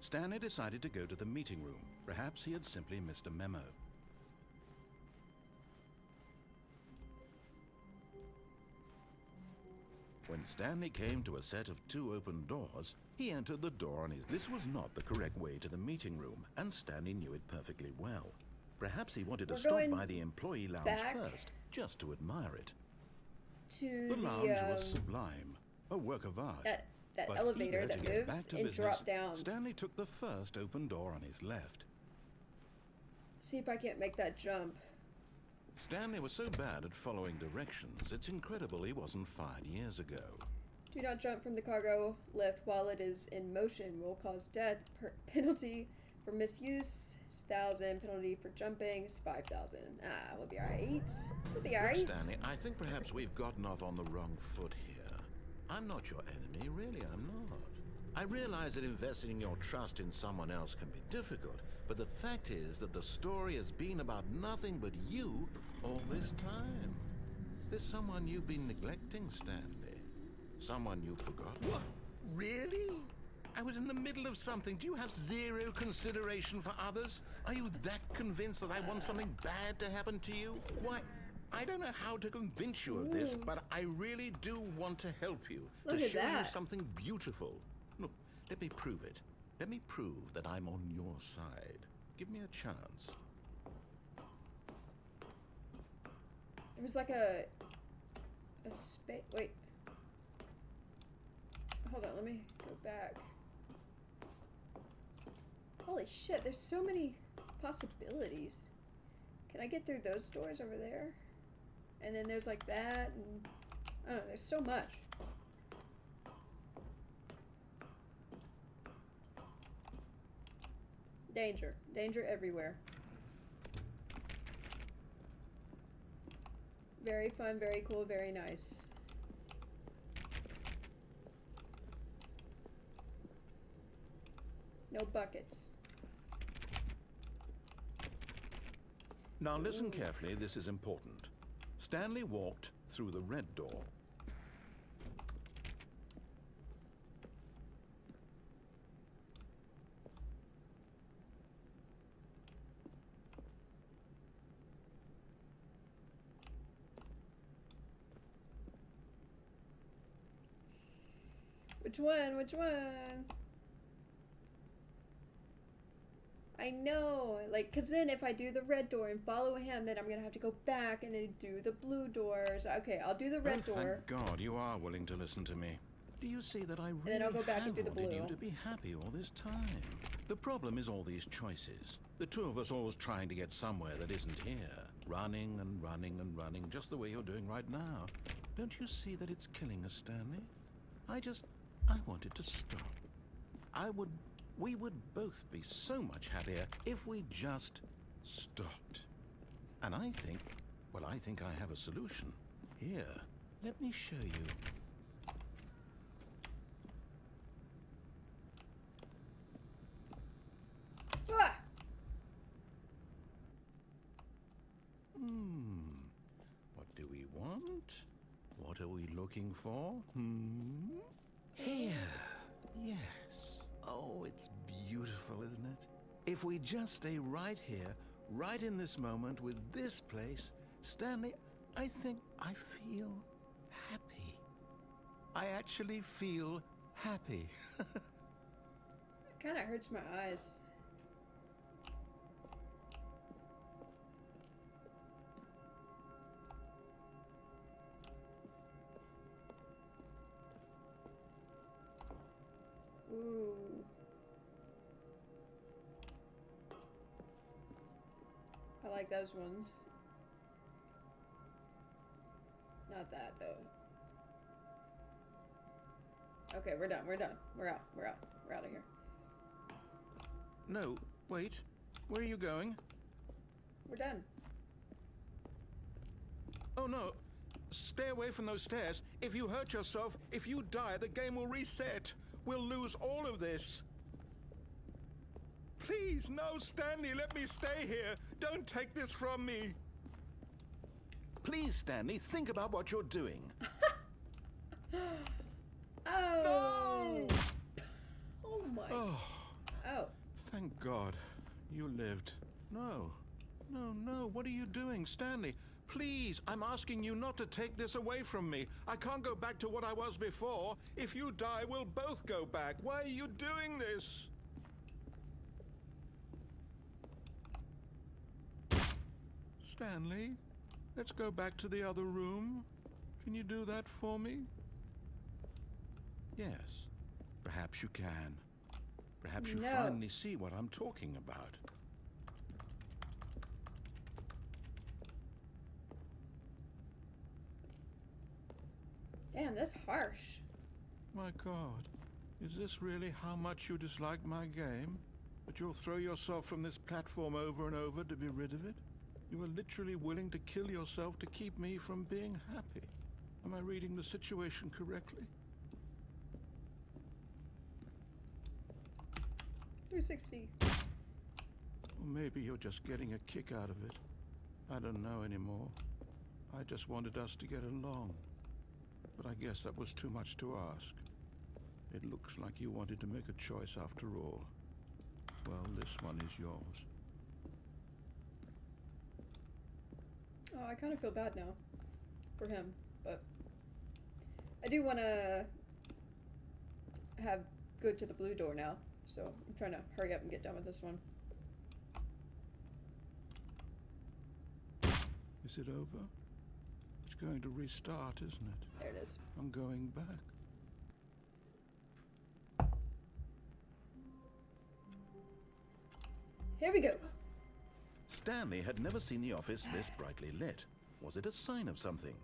Stanley decided to go to the meeting room. Perhaps he had simply missed a memo. When Stanley came to a set of 2 open doors, he entered the door on his... This was not the correct way to the meeting room, and Stanley knew it perfectly well. Perhaps he wanted to stop by the employee lounge first, just to admire it. To the lounge was sublime, a work of art. That but elevator eager that to get back moves to and business, drop down. Stanley took the first open door on his left. See if I can't make that jump. Stanley was so bad at following directions, it's incredible he wasn't fired years ago. Do not jump from the cargo lift while it is in motion. Will cause death. Penalty for misuse is 1,000. Penalty for jumping is 5,000. Ah, we'll be alright. We'll be alright. Look, Stanley, I think perhaps we've gotten off on the wrong foot here. I'm not your enemy, really, I'm not. I realize that investing your trust in someone else can be difficult, but the fact is that the story has been about nothing but you all this time. There's someone you've been neglecting, Stanley. Someone you forgot. What? Really? I was in the middle of something. Do you have zero consideration for others? Are you that convinced that I want something bad to happen to you? Why, I don't know how to convince you of this, but I really do want to help you. Look to at show you that. something beautiful. Look, let me prove it. Let me prove that I'm on your side. Give me a chance. There was like a space. Wait. Hold on, let me go back. Holy shit, there's so many possibilities. Can I get through those doors over there? And then there's like that, and I don't know, there's so much. Danger. Danger everywhere. Very fun, very cool, very nice. No buckets. Now listen carefully, this is important. Stanley walked through the red door. Which one? Which one? I know. Like, because then if I do the red door and follow him, then I'm going to have to go back and then do the blue doors. Okay, I'll do the red door. Thank God you are willing to listen to me. Do you see that I really then I'll go back and do the wanted blue. you to be happy all this time? The problem is all these choices. The two of us always trying to get somewhere that isn't here. Running and running and running, just the way you're doing right now. Don't you see that it's killing us, Stanley? I wanted to stop. We would both be so much happier if we just stopped. And I think I have a solution. Here, let me show you. Ah! What do we want? What are we looking for? Here. Yes. Oh, it's beautiful, isn't it? If we just stay right here, right in this moment with this place, Stanley, I think I feel happy. I actually feel happy. It kind of hurts my eyes. Ooh. I like those ones. Not that, though. Okay, we're done. We're done. We're out. We're out. We're out of here. No, wait. Where are you going? We're done. Oh, no. Stay away from those stairs. If you hurt yourself, if you die, the game will reset. We'll lose all of this. Please, no, Stanley, let me stay here. Don't take this from me. Please, Stanley, think about what you're doing. Oh. No! Oh my. Oh, Oh. thank God you lived. No, no, no. What are you doing, Stanley? Please, I'm asking you not to take this away from me. I can't go back to what I was before. If you die, we'll both go back. Why are you doing this? Stanley, let's go back to the other room. Can you do that for me? Yes, perhaps you can. Perhaps you No. finally see what I'm talking about. Damn, that's harsh. My God, is this really how much you dislike my game? That you'll throw yourself from this platform over and over to be rid of it? You are literally willing to kill yourself to keep me from being happy. Am I reading the situation correctly? 360. Or maybe you're just getting a kick out of it. I don't know anymore. I just wanted us to get along. But I guess that was too much to ask. It looks like you wanted to make a choice after all. Well, this one is yours. Oh, I kind of feel bad now for him, but I do want to go to the blue door now, so I'm trying to hurry up and get done with this one. Is it over? It's going to restart, isn't it? There it is. I'm going back. Here we go. Stanley had never seen the office this brightly lit. Was it a sign of something?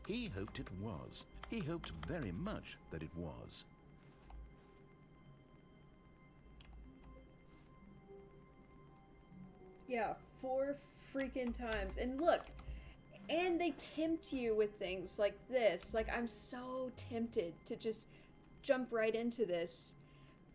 He hoped it was. He hoped very much that it was. Yeah, 4 freaking times. And look, and they tempt you with things like this. Like, I'm so tempted to just jump right into this.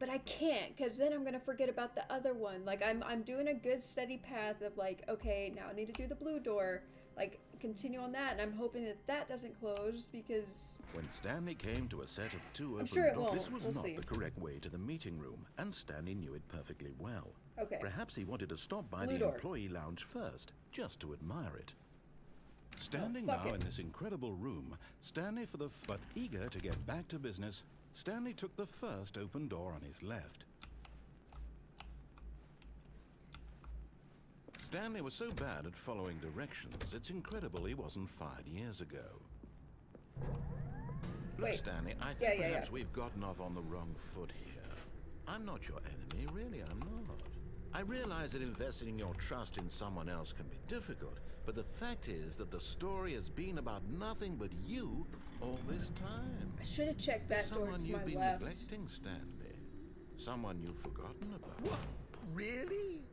But I can't, because then I'm going to forget about the other one. Like, I'm doing a good steady path of, like, okay, now I need to do the blue door. Like, continue on that, and I'm hoping that that doesn't close, because... When Stanley came to a set of 2 open sure it doors, won't. this was We'll not see. the correct way to the meeting room, and Stanley knew it perfectly well. Okay. Perhaps he wanted to stop by Blue the door. employee lounge first, just to admire it. Standing fuck now it. in this incredible room, Stanley but eager to get back to business, Stanley took the first open door on his left. Stanley was so bad at following directions, it's incredible he wasn't fired years ago. Look, Wait. Stanley, I think Yeah. perhaps we've gotten off on the wrong foot here. I'm not your enemy, really, I'm not. I realize that investing your trust in someone else can be difficult, but the fact is that the story has been about nothing but you all this time. I should have checked that door Someone to you've my been left. neglecting, Stanley. Someone you've forgotten about. What? Really?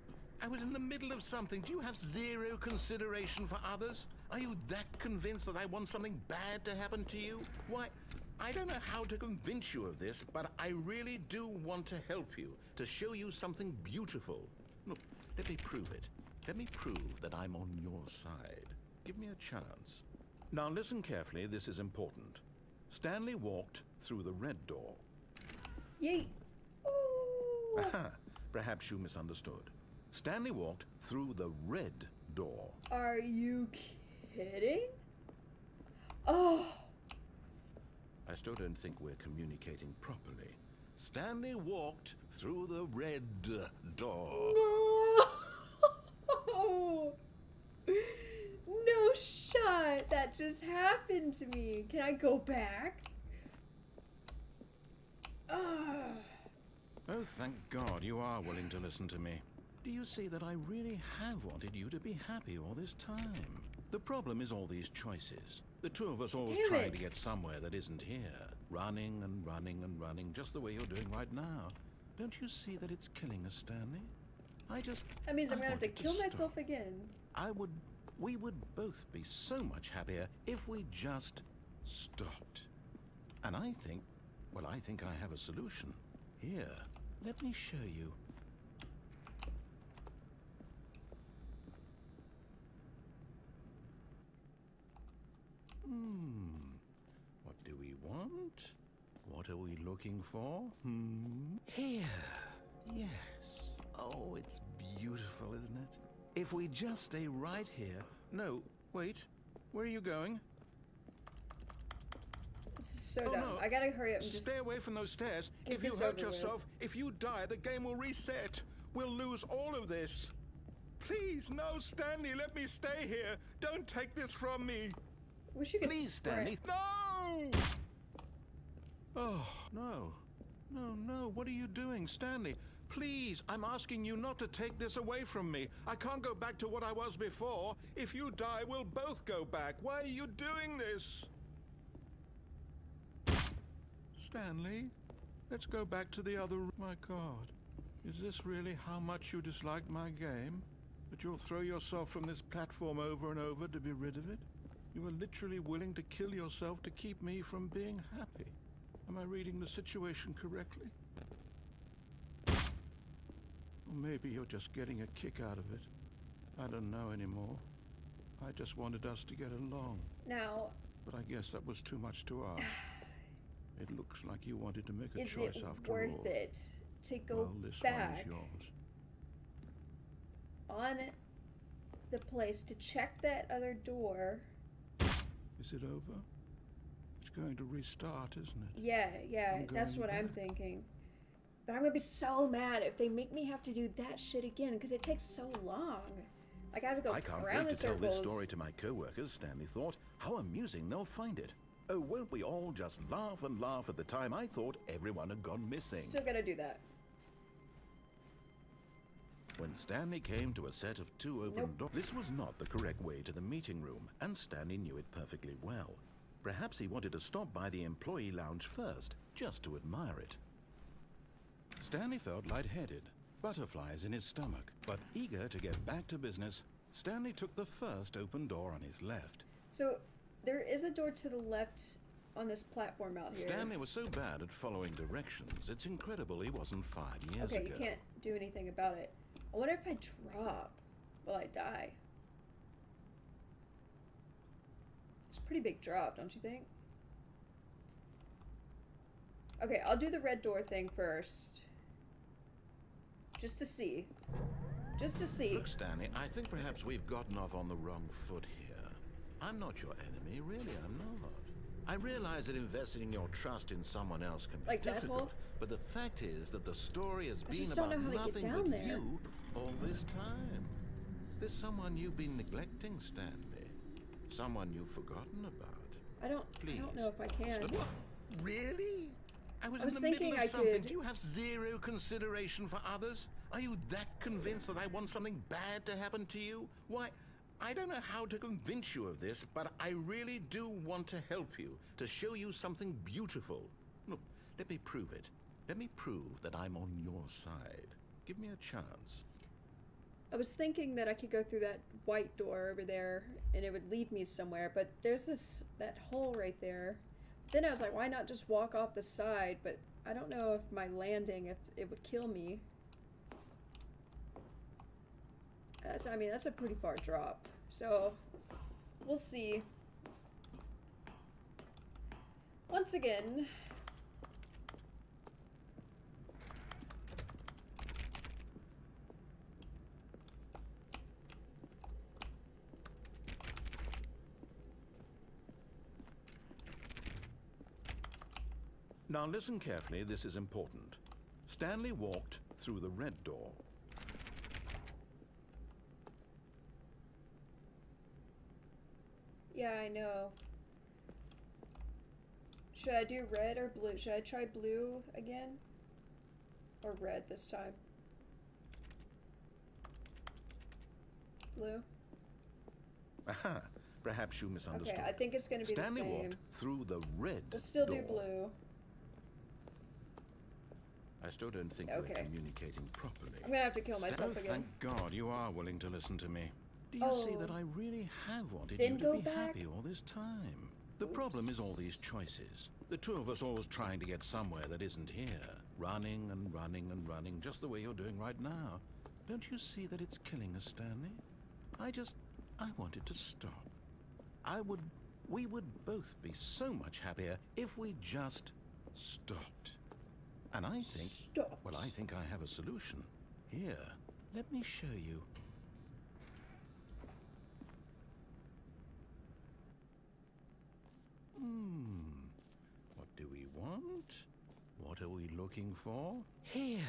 I was in the middle of something. Do you have zero consideration for others? Are you that convinced that I want something bad to happen to you? Why, I don't know how to convince you of this, but I really do want to help you, to show you something beautiful. Look, let me prove it. Let me prove that I'm on your side. Give me a chance. Now listen carefully, this is important. Stanley walked through the red door. Yeet. Ooh. Aha, perhaps you misunderstood. Stanley walked through the red door. Are you kidding? Oh. I still don't think we're communicating properly. Stanley walked through the red door. No. No shot. That just happened to me. Can I go back? Ah. Oh, thank God you are willing to listen to me. Do you see that I really have wanted you to be happy all this time? The problem is all these choices. The two of us always Damn trying it. to get somewhere that isn't here. Running and running and running, just the way you're doing right now. Don't you see that it's killing us, Stanley? That means I'm gonna have to wanted kill stop. myself again. We would both be so much happier if we just stopped. And I think I have a solution. Here, let me show you. What do we want? What are we looking for? Here. Yes. Oh, it's beautiful, isn't it? If we just stay right here. No, wait. Where are you going? This is so Oh, dumb. no. I gotta hurry up and just. Stay away from those stairs. get If you this hurt over with. yourself, if you die, the game will reset. We'll lose all of this. Please, no, Stanley, let me stay here. Don't take this from me. Wish you could Please, sprint. Stanley. No! Oh, no. No, what are you doing, Stanley? Please, I'm asking you not to take this away from me. I can't go back to what I was before. If you die, we'll both go back. Why are you doing this? Stanley, let's go back to the other room. My God, is this really how much you dislike my game? That you'll throw yourself from this platform over and over to be rid of it? You are literally willing to kill yourself to keep me from being happy. Am I reading the situation correctly? Or maybe you're just getting a kick out of it. I don't know anymore. I just wanted us to get along. Now, But I guess that was too much to ask. It looks like you wanted to make a is choice it after worth all. it to go Well, this back one is yours. on the place to check that other door? Is it over? It's going to restart, isn't it? Yeah, I'm that's going what I'm back. thinking. But I'm gonna be so mad if they make me have to do that shit again because it takes so long. Like I have to go I can't around wait in to tell circles. this story to my co-workers, Stanley thought. How amusing they'll find it. Oh, won't we all just laugh and laugh at the time I thought everyone had gone missing. Still gotta do that. When Stanley came to a set of two open Nope. doors, this was not the correct way to the meeting room, and Stanley knew it perfectly well. Perhaps he wanted to stop by the employee lounge first, just to admire it. Stanley felt lightheaded, butterflies in his stomach, but eager to get back to business, Stanley took the first open door on his left. So there is a door to the left on this platform out here. Stanley was so bad at following directions, it's incredible he wasn't 5 years Okay, ago. you can't do anything about it. I wonder if I drop, will I die? It's a pretty big drop, don't you think? Okay, I'll do the red door thing first. Just to see. Just to see. Look, Stanley, I think perhaps we've gotten off on the wrong foot here. I'm not your enemy, really, I'm not. I I realize that investing your trust in someone else can be Like that difficult, hole? but the fact is that the story has been just don't about know how to get nothing down but there. you all this time. There's someone you've been neglecting, Stanley. Someone you've forgotten about. I don't know if I can. What? Really? I was I was in the middle thinking of I something. could- Do you have zero consideration for others? Are you that convinced that I want something bad to happen to you? Why, I don't know how to convince you of this, but I really do want to help you, to show you something beautiful. Look, let me prove it. Let me prove that I'm on your side. Give me a chance. I was thinking that I could go through that white door over there and it would lead me somewhere, but there's that hole right there. Then I was like, why not just walk off the side? But I don't know if my landing, if it would kill me. I mean, that's a pretty far drop. So, we'll see. Once again, Now listen carefully, this is important. Stanley walked through the red door. yeah, I know. Should I do red or blue? Should I try blue again? Or red this time? Blue? Aha, perhaps you misunderstood. Okay, I think it's gonna be Stanley the same. walked through the red We'll still door. do blue. I still don't think Okay. we're communicating properly. I'm gonna have to kill myself again. Thank God you are willing to listen to me. Do you see that I really have wanted Then you to go be back? happy all this time? The problem is all these choices. The two of us always trying to get somewhere that isn't here. Running and running and running, just the way you're doing right now. Don't you see that it's killing us, Stanley? I wanted to stop. We would both be so much happier if we just stopped. And I think, Stopped. well, I think I have a solution. Here, let me show you. What do we want? What are we looking for? Here.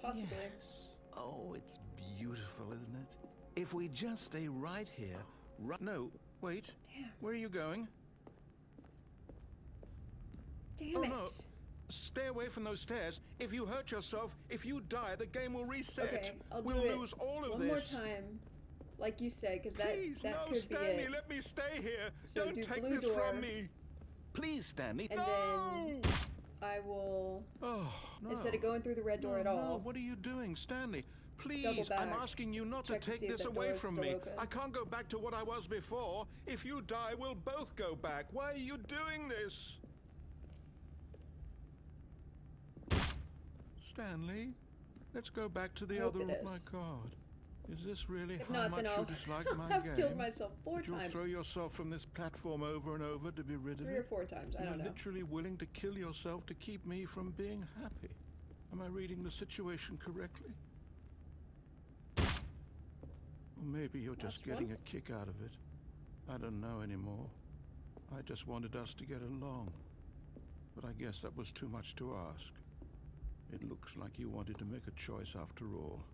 Possibly. Yes. Oh, it's beautiful, isn't it? If we just stay right here, no, wait. Damn. Where are you going? Damn Oh, it. no. Stay away from those stairs. If you hurt yourself, if you die, the game will reset. Okay, I'll do we'll it lose all of one this. more time. Like you said, because Please, that no, could Stanley, be it. let me stay here. So Don't do take blue this door. from me. Please, Stanley. And no! then I will, Oh, no. instead of going through the red door at all. No, what are you doing, Stanley? Double Please, I'm back. asking you not Check to to take see if this that away door is from still me. open. I can't go back to what I was before. If you die, we'll both go back. Why are you doing this? Stanley, let's go back to the I hope other it room. is. My God. Is this really If how not, much then I'll you dislike my have game? killed myself 4 You'll times. throw yourself from this platform over and over to be rid of 3 it? or 4 times, I You're don't know. literally willing to kill yourself to keep me from being happy. Am I reading the situation correctly? Or maybe you're just Last getting one? a kick out of it. I don't know anymore. I just wanted us to get along. But I guess that was too much to ask. It looks like you wanted to make a choice after all.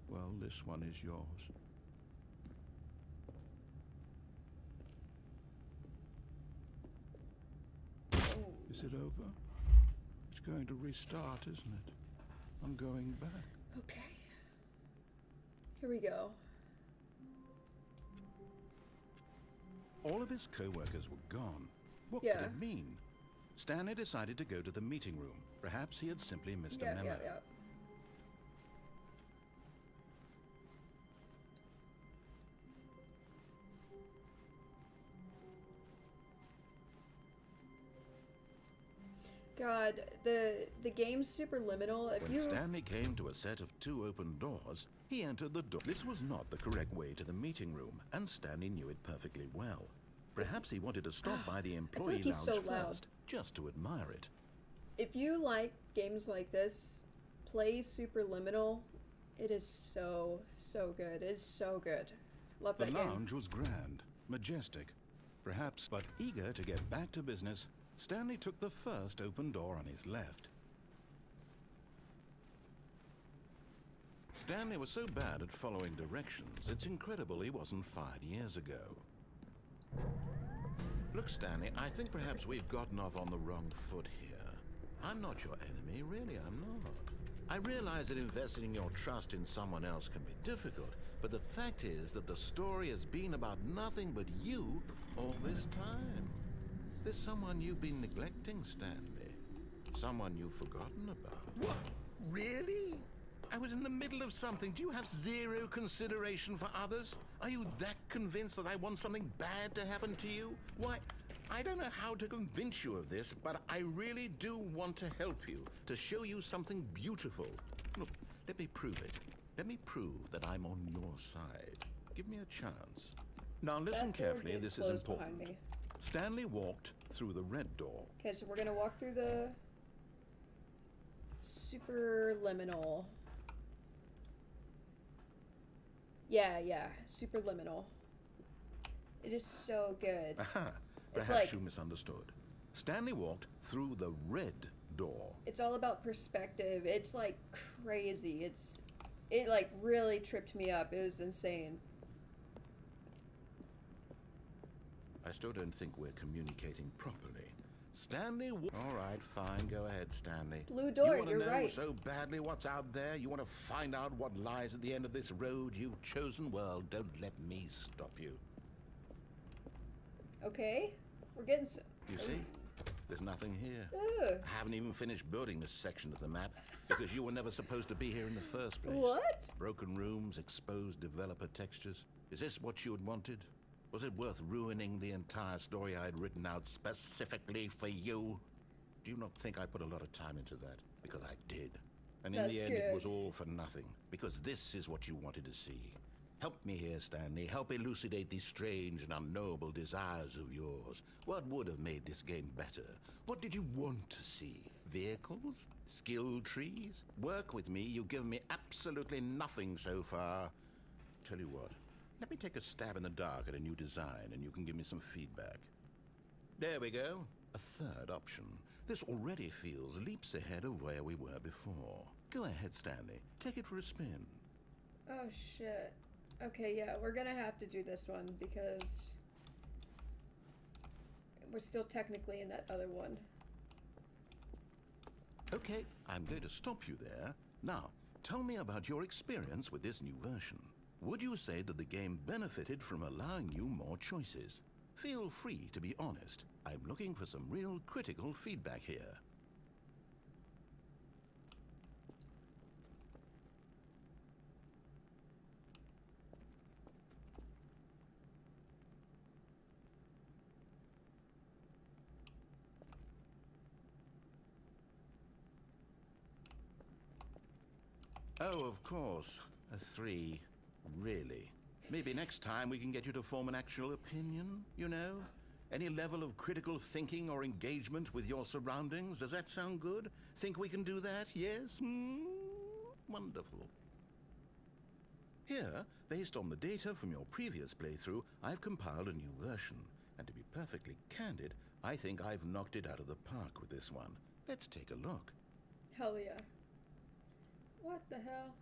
Well, this one is yours. Oh. Is it over? It's going to restart, isn't it? I'm going back. Okay. Here we go. All of his co-workers were gone. What Yeah. could it mean? Stanley decided to go to the meeting room. Perhaps he had simply missed a memo. Yeah. God, the game's super liminal. If When you Stanley came to a set of 2 open doors, he entered the door. This was not the correct way to the meeting room, and Stanley knew it perfectly well. Perhaps he wanted to stop by the employee he's so lounge loud. first, just to admire it. if you like games like this, play super liminal. It is so good. It is so good. Love The that game. lounge was grand, majestic. Perhaps, but eager to get back to business, Stanley took the first open door on his left. Stanley was so bad at following directions, it's incredible he wasn't fired years ago. Look, Stanley, I think perhaps we've gotten off on the wrong foot here. I'm not your enemy, really, I'm not. I realize that investing your trust in someone else can be difficult, but the fact is that the story has been about nothing but you all this time. There's someone you've been neglecting, Stanley. Someone you've forgotten about. What? Really? I was in the middle of something. Do you have zero consideration for others? Are you that convinced that I want something bad to happen to you? Why, I don't know how to convince you of this, but I really do want to help you, to show you something beautiful. Look, let me prove it. Let me prove that I'm on your side. Give me a chance. Now listen carefully, this is important. Stanley walked through the red door. Okay, so we're gonna walk through the superliminal. Yeah, superliminal. It is so good. Aha, It's perhaps you misunderstood. Stanley walked through the red door. It's all about perspective. It's like crazy. It like really tripped me up. It was insane. I still don't think we're communicating properly. Stanley, all right, fine, go ahead, Stanley. Blue door, you want to you're know right. so badly what's out there? You want to find out what lies at the end of this road you've chosen? Well, don't let me stop you. Okay, we're getting. You see, there's nothing here. Ugh. I haven't even finished building this section of the map because you were never supposed to be here in the first place. What? Broken rooms, exposed developer textures. Is this what you had wanted? Was it worth ruining the entire story I had written out specifically for you? Do you not think I put a lot of time into that? Because I did. And in That's the end, good. it was all for nothing. Because this is what you wanted to see. Help me here, Stanley. Help elucidate these strange and unknowable desires of yours. What would have made this game better? What did you want to see? Vehicles? Skill trees? Work with me. You've given me absolutely nothing so far. Tell you what. Let me take a stab in the dark at a new design, and you can give me some feedback. There we go. A third option. This already feels leaps ahead of where we were before. Go ahead, Stanley. Take it for a spin. Oh shit. Okay, yeah, we're gonna have to do this one because we're still technically in that other one. Okay, I'm going to stop you there. Now, tell me about your experience with this new version. Would you say that the game benefited from allowing you more choices? Feel free to be honest. I'm looking for some real critical feedback here. Oh, of course. A 3. Really? Maybe next time we can get you to form an actual opinion, you know? Any level of critical thinking or engagement with your surroundings? Does that sound good? Think we can do that? Yes? Wonderful. Here, based on the data from your previous playthrough, I've compiled a new version. And to be perfectly candid, I think I've knocked it out of the park with this one. Let's take a look. Hell yeah. What the hell?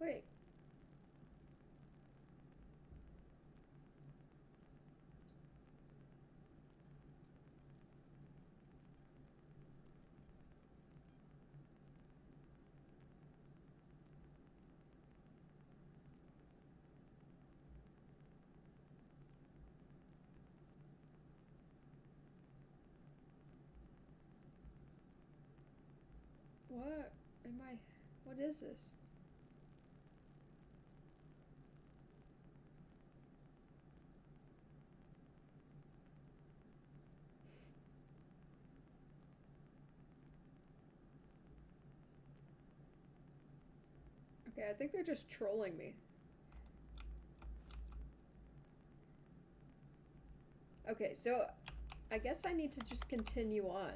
Wait. What am I? What is this? Okay, I think they're just trolling me. Okay, so I guess I need to just continue on.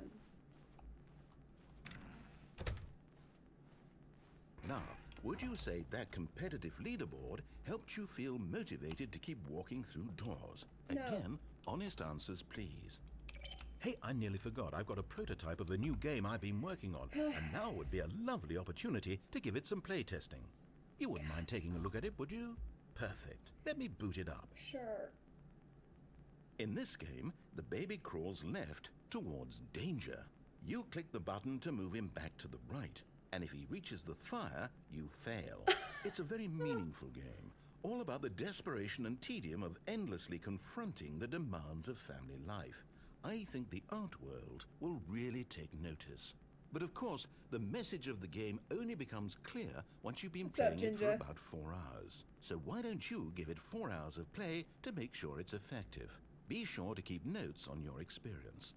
Now, would you say that competitive leaderboard helped you feel motivated to keep walking through doors? No. Again, honest answers, please. Hey, I nearly forgot. I've got a prototype of a new game I've been working on, and now would be a lovely opportunity to give it some playtesting. You wouldn't mind taking a look at it, would you? Perfect. Let me boot it up. Sure. In this game, the baby crawls left towards danger. You click the button to move him back to the right, and if he reaches the fire, you fail. It's a very meaningful game, all about the desperation and tedium of endlessly confronting the demands of family life. I think the art world will really take notice. But of course, the message of the game only becomes clear once you've been What's up, playing it for Ginger? about 4 hours. So why don't you give it 4 hours of play to make sure it's effective? Be sure to keep notes on your experience.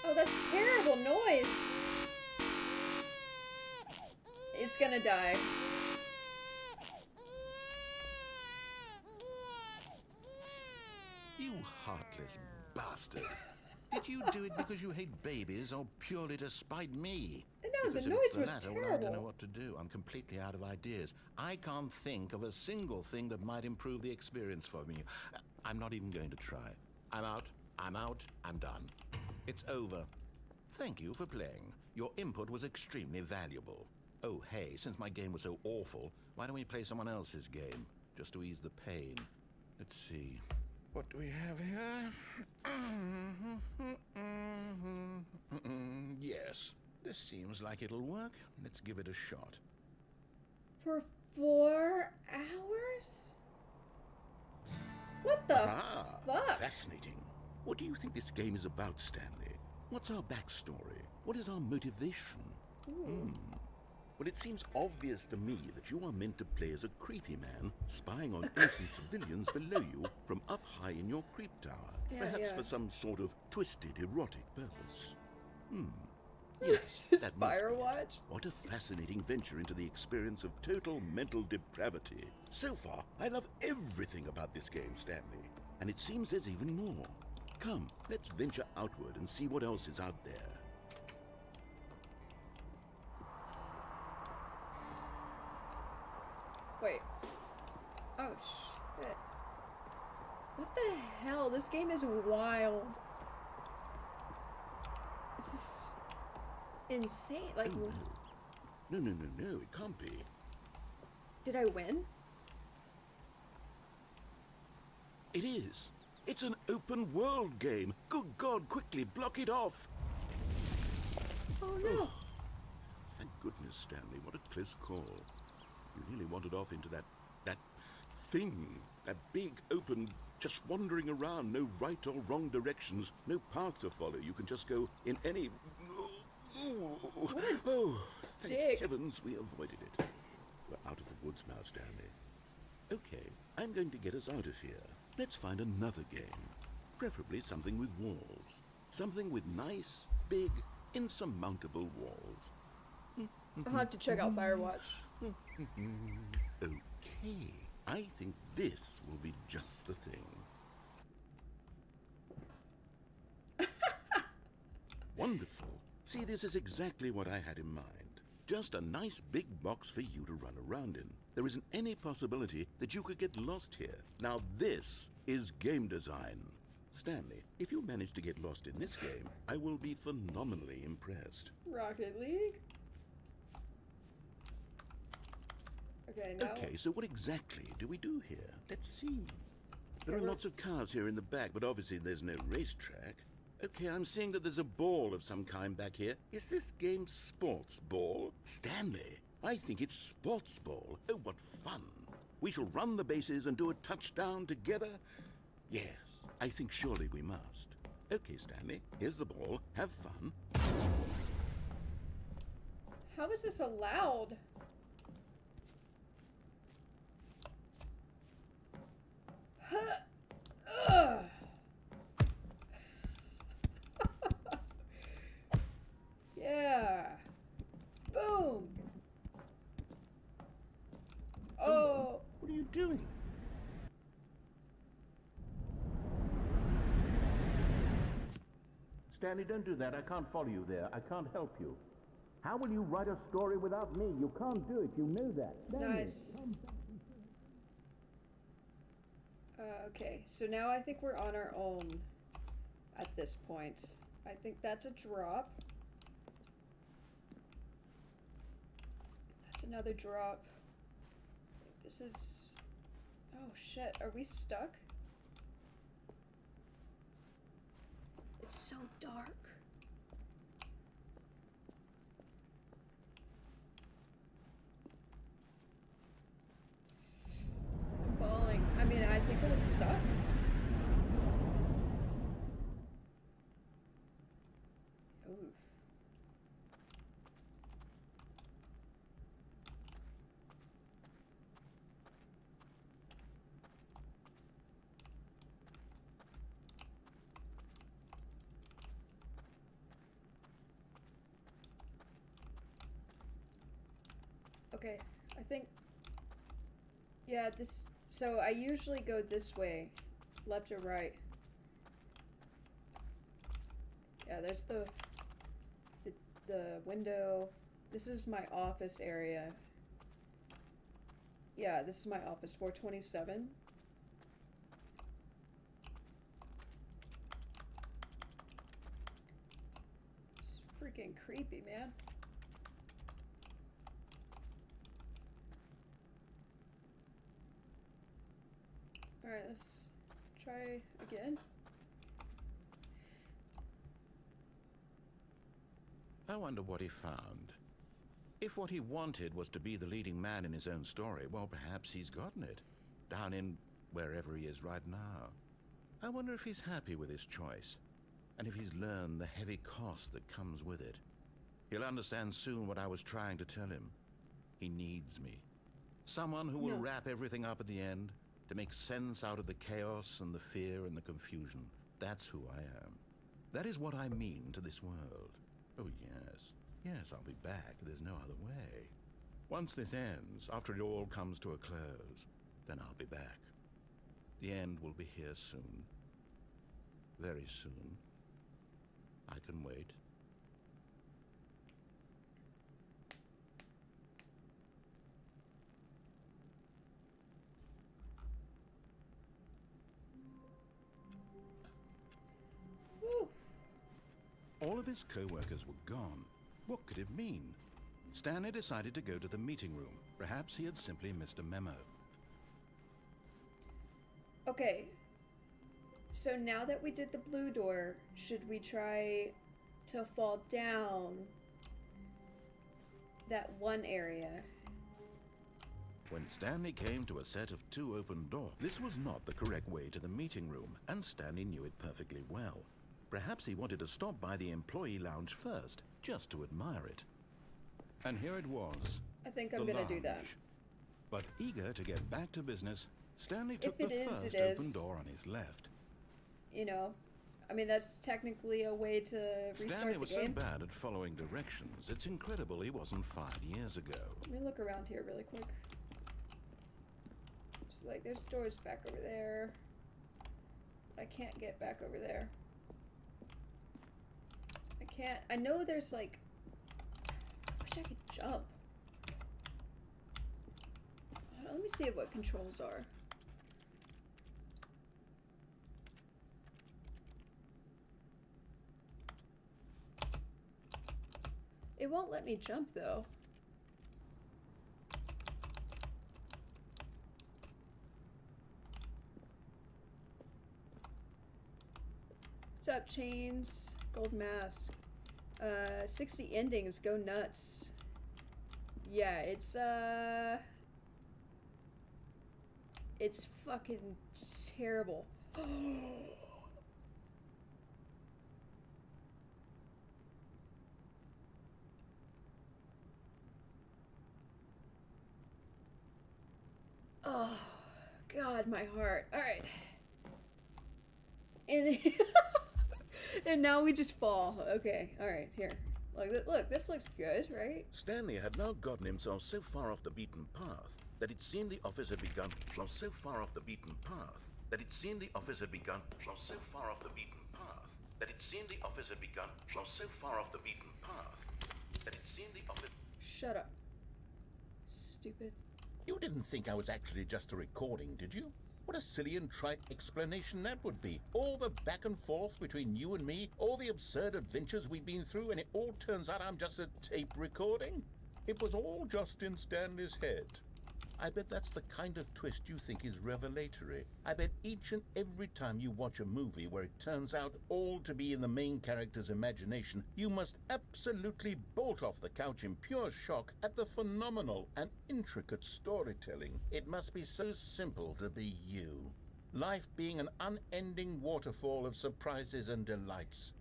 Oh, that's terrible noise. It's gonna die. You heartless bastard. Did you do it because you hate babies or purely to spite me? No, Because the if noise it's the was latter, well, I don't know terrible. what to do. I'm completely out of ideas. I can't think of a single thing that might improve the experience for me. I'm not even going to try. I'm out. I'm out. I'm done. It's over. Thank you for playing. Your input was extremely valuable. Oh, hey, since my game was so awful, why don't we play someone else's game? Just to ease the pain. Let's see. What do we have here? Yes, this seems like it'll work. Let's give it a shot. For 4 hours? What the fuck? Fascinating. What do you think this game is about, Stanley? What's our backstory? What is our motivation? Well, it seems obvious to me that you are meant to play as a creepy man spying on innocent civilians below you from up high in your creep tower. Yeah, Perhaps yeah. for some sort of twisted erotic purpose. Yes, This that must be it. Firewatch? What a fascinating venture into the experience of total mental depravity. So far, I love everything about this game, Stanley. And it seems there's even more. Come, let's venture outward and see what else is out there. Wait. Oh, shit. What the hell? This game is wild. This is insane. Like, Oh, no. No, it can't be. did I win? It is. It's an open world game. Good God, quickly, block it off. Oh no. Thank goodness, Stanley. What a close call. You nearly wandered off into that thing. That big, open, just wandering around. No right or wrong directions. No path to follow. You can just go in any... Oh, thank dick. heavens we avoided it. We're out of the woods now, Stanley. Okay, I'm going to get us out of here. Let's find another game. Preferably something with walls. Something with nice, big, insurmountable walls. I'll have to check out Firewatch. Okay, I think this will be just the thing. Wonderful. See, this is exactly what I had in mind. Just a nice big box for you to run around in. There isn't any possibility that you could get lost here. Now this is game design. Stanley, if you manage to get lost in this game, I will be phenomenally impressed. Rocket League? Okay, now. Okay, so what exactly do we do here? Let's see. There are lots of cars here in the back, but obviously there's no racetrack. Okay, I'm seeing that there's a ball of some kind back here. Is this game sports ball? Stanley, I think it's sports ball. Oh, what fun. We shall run the bases and do a touchdown together? Yes, I think surely we must. Okay, Stanley, here's the ball. Have fun. How is this allowed? Ugh. Yeah. Boom. Oh. What are you doing? Stanley, don't do that. I can't follow you there. I can't help you. How will you write a story without me? You can't do it. You know that. Nice. Okay, so now I think we're on our own at this point. I think that's a drop. That's another drop. I think this is... Oh shit, are we stuck? It's so dark. I'm falling. I mean, I think I was stuck. Oof. Okay, I think, yeah, this, so I usually go this way, left or right. Yeah, there's the window. This is my office area. Yeah, this is my office, 427. It's freaking creepy, man. Alright, let's try again. I wonder what he found. If what he wanted was to be the leading man in his own story, well, perhaps he's gotten it. Down in wherever he is right now. I wonder if he's happy with his choice. And if he's learned the heavy cost that comes with it. He'll understand soon what I was trying to tell him. He needs me. Someone who will wrap everything up at the end, to make sense out of the chaos and the fear and the confusion. That's who I am. That is what I mean to this world. Oh, yes. Yes, I'll be back. There's no other way. Once this ends, after it all comes to a close, then I'll be back. The end will be here soon. Very soon. I can wait. All of his co-workers were gone. What could it mean? Stanley decided to go to the meeting room. Perhaps he had simply missed a memo. Okay. So now that we did the blue door, should we try to fall down that one area? When Stanley came to a set of 2 open doors, this was not the correct way to the meeting room, and Stanley knew it perfectly well. Perhaps he wanted to stop by the employee lounge first, just to admire it. And here it was. I think I'm gonna do that. lounge. But eager to get back to business, Stanley took If the it is, first it is. open door on his left. You know, I mean, that's technically a way to restart Stanley the was game. so bad at following directions, it's incredible he wasn't 5 years ago. Let me look around here really quick. So, like, there's doors back over there. I can't get back over there. I can't. I know there's, like... I wish I could jump. Let me see what controls are. It won't let me jump, though. What's up, Chains? Gold Mask. 60 endings, go nuts. Yeah, it's fucking terrible. Oh, God, my heart. All right. And, and now we just fall. Okay, all right, here. Look, this looks good, right? Stanley had now gotten himself so far off the beaten path that it seemed the office had begun. Was so far off the beaten path that it seemed the office had begun. Was so far off the beaten path that it seemed the office had begun was so far off the beaten path that it seemed the office... Shut up. Stupid. You didn't think I was actually just a recording, did you? What a silly and trite explanation that would be. All the back and forth between you and me, all the absurd adventures we've been through, and it all turns out I'm just a tape recording? It was all just in Stanley's head. I bet that's the kind of twist you think is revelatory. I bet each and every time you watch a movie where it turns out all to be in the main character's imagination, you must absolutely bolt off the couch in pure shock at the phenomenal and intricate storytelling. It must be so simple to be you. Life being an unending waterfall of surprises and delights.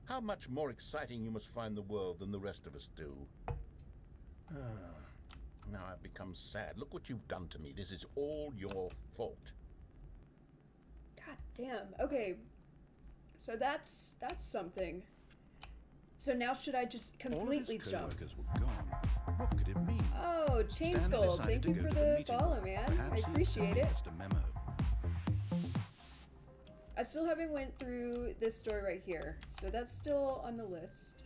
How much more exciting you must find the world than the rest of us do. Now I've become sad. Look what you've done to me. This is all your fault. God damn. Okay. So that's something. So now should I just completely jump? All of his co-workers were gone. What could it mean? Oh, Chain Stanley Skull. decided Thank to you go for to the meeting follow, room. man. Perhaps I he had appreciate sent it. us a memo. I still haven't went through this story right here. So that's still on the list.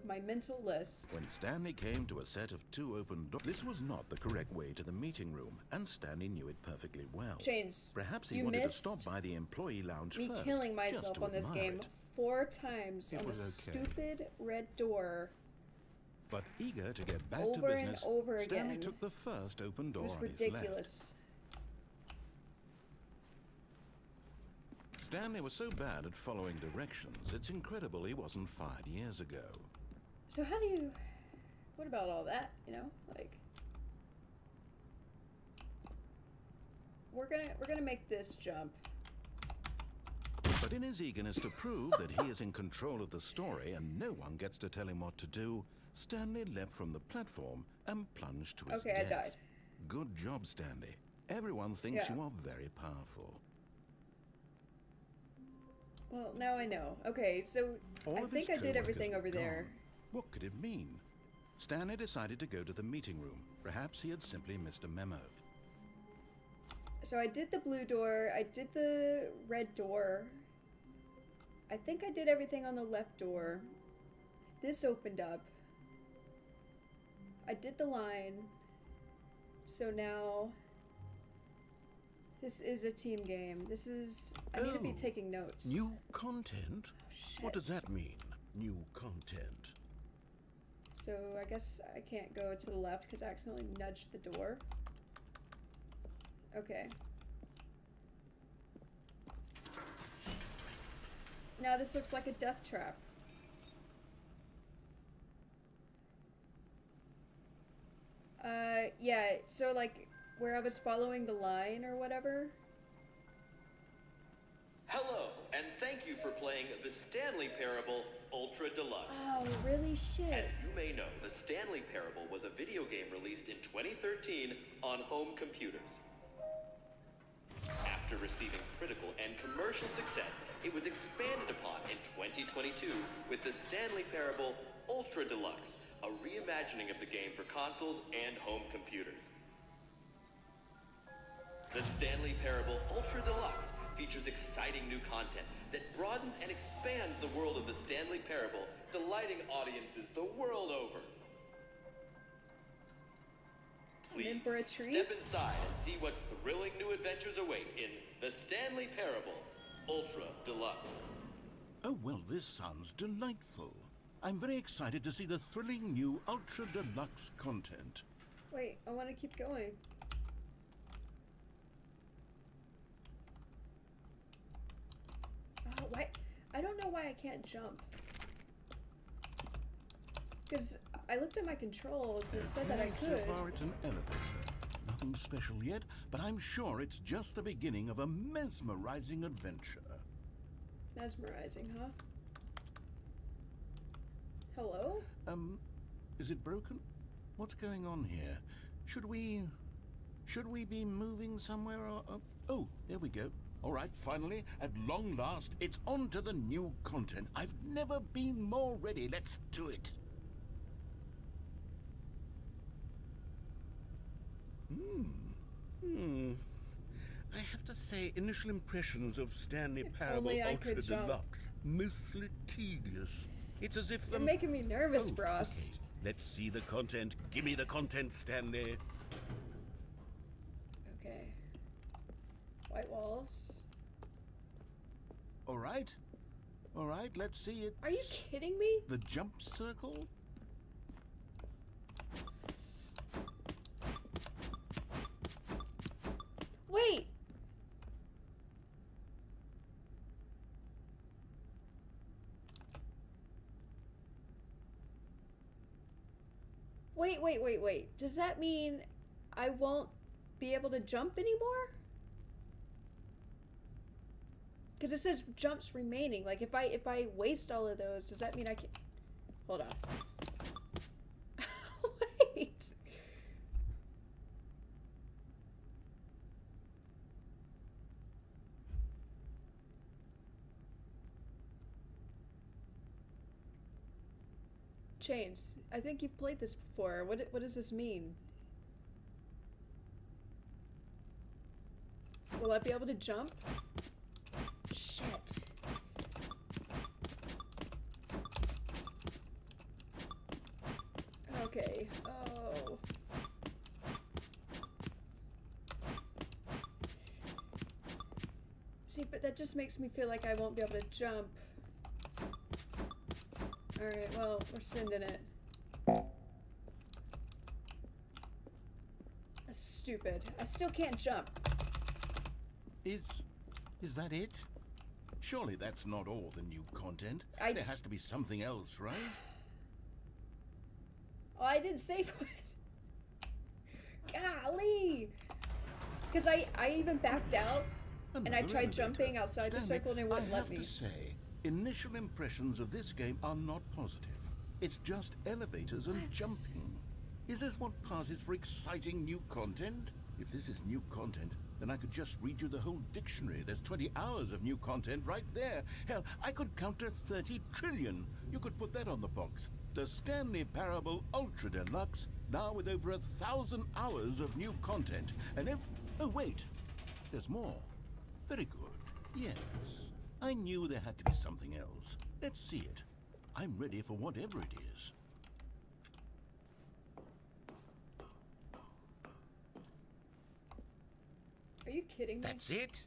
My mental list. When Stanley came to a set of 2 open doors, this was not the correct way to the meeting room, and Stanley knew it perfectly well. Chains. Perhaps he you wanted to missed stop by the employee lounge me first, killing just myself to on this admire game it. 4 times It on the was okay. stupid red door. But eager to get back to Over and business, over Stanley again. took the first open It door was on his left. ridiculous. Stanley was so bad at following directions, it's incredible he wasn't fired years ago. So how do you... What about all that, you know? Like... We're gonna make this jump. But in his eagerness to prove that he is in control of the story and no one gets to tell him what to do, Stanley leapt from the platform and plunged to his Okay, death. I died. Good job, Stanley. Everyone thinks Yeah. you are very powerful. Well, now I know. Okay, so All I of his think I did co-workers everything were over there. gone. What could it mean? Stanley decided to go to the meeting room. Perhaps he had simply missed a memo. So I did the blue door, I did the red door. I think I did everything on the left door. This opened up. I did the line. So now... This is a team game. This is... I need to be Oh, taking notes. New content? Oh, What does shit. that mean? New content. So I guess I can't go to the left because I accidentally nudged the door. Okay. Now this looks like a death trap. Yeah, so like where I was following the line or whatever. Hello, and thank you for playing the Stanley Parable Ultra Deluxe. Oh, really? Shit. As you may know, the Stanley Parable was a video game released in 2013 on home computers. After receiving critical and commercial success, it was expanded upon in 2022 with the Stanley Parable Ultra Deluxe, a reimagining of the game for consoles and home computers. The Stanley Parable Ultra Deluxe features exciting new content that broadens and expands the world of the Stanley Parable, delighting audiences the world over. I'm in Please for a treat. step inside and see what thrilling new adventures await in the Stanley Parable Ultra Deluxe. Oh, well, this sounds delightful. I'm very excited to see the thrilling new Ultra Deluxe content. Wait, I want to keep going. Oh, why? I don't know why I can't jump. Because I looked at my controls and it said that I So could. far, it's an elevator. Nothing special yet, but I'm sure it's just the beginning of a mesmerizing adventure. Mesmerizing, huh? Hello? Is it broken? What's going on here? Should we be moving somewhere or... oh, there we go. All right, finally, at long last, it's on to the new content. I've never been more ready. Let's do it. I have to say, initial impressions of Stanley Parable only I Ultra could jump. Deluxe, mostly tedious. It's as if You're making me nervous, Frost. Okay. Let's see the content. Give me the content, Stanley. Okay. White walls. All right. All right, let's see it. Are you kidding me? The jump circle? Wait! Wait. Does that mean I won't be able to jump anymore? Because it says jumps remaining. Like, if I waste all of those, does that mean I can... Hold on. Wait. Chains. I think you've played this before. What does this mean? Will I be able to jump? Shit. Okay. Oh. See, but that just makes me feel like I won't be able to jump. Alright, well, we're sending it. That's stupid. I still can't jump. Is that it? Surely that's not all the new content. There has to be something else, right? Oh, I didn't save it. Golly! Because I even backed out, and I tried jumping outside the circle, and it wouldn't let me. I have to say, initial impressions of this game are not positive. It's just elevators and jumping. Is this what passes for exciting new content? If this is new content, then I could just read you the whole dictionary. There's 20 hours of new content right there. Hell, I could counter 30 trillion. You could put that on the box. The Stanley Parable Ultra Deluxe, now with over 1,000 hours of new content. And oh, wait. There's more. Very good. Yes. I knew there had to be something else. Let's see it. I'm ready for whatever it is. Are you kidding me? That's it?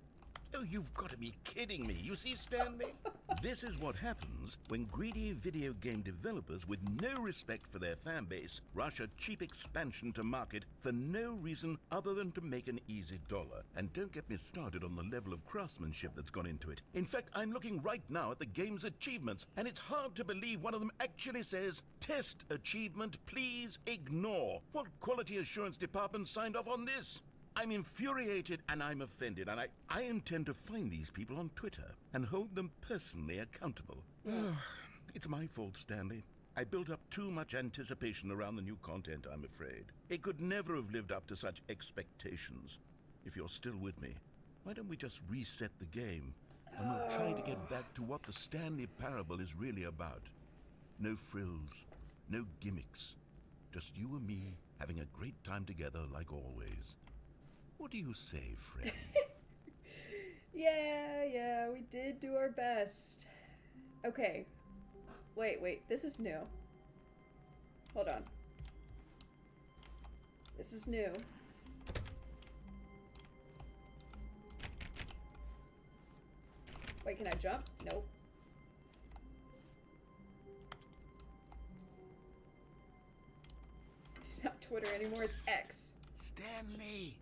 Oh, you've got to be kidding me. You see, Stanley? This is what happens when greedy video game developers with no respect for their fan base rush a cheap expansion to market for no reason other than to make an easy dollar. And don't get me started on the level of craftsmanship that's gone into it. In fact, I'm looking right now at the game's achievements, and it's hard to believe one of them actually says, "Test achievement, please ignore." What quality assurance department signed off on this? I'm infuriated and I'm offended, and I intend to find these people on Twitter and hold them personally accountable. It's my fault, Stanley. I built up too much anticipation around the new content, I'm afraid. It could never have lived up to such expectations. If you're still with me, why don't we just reset the game and we'll try to get back to what the Stanley Parable is really about. No frills, no gimmicks, just you and me having a great time together like always. What do you say, friend? Yeah, we did do our best. Okay. Wait, this is new. Hold on. This is new. Wait, can I jump? Nope. It's not Twitter anymore, it's X. Stanley,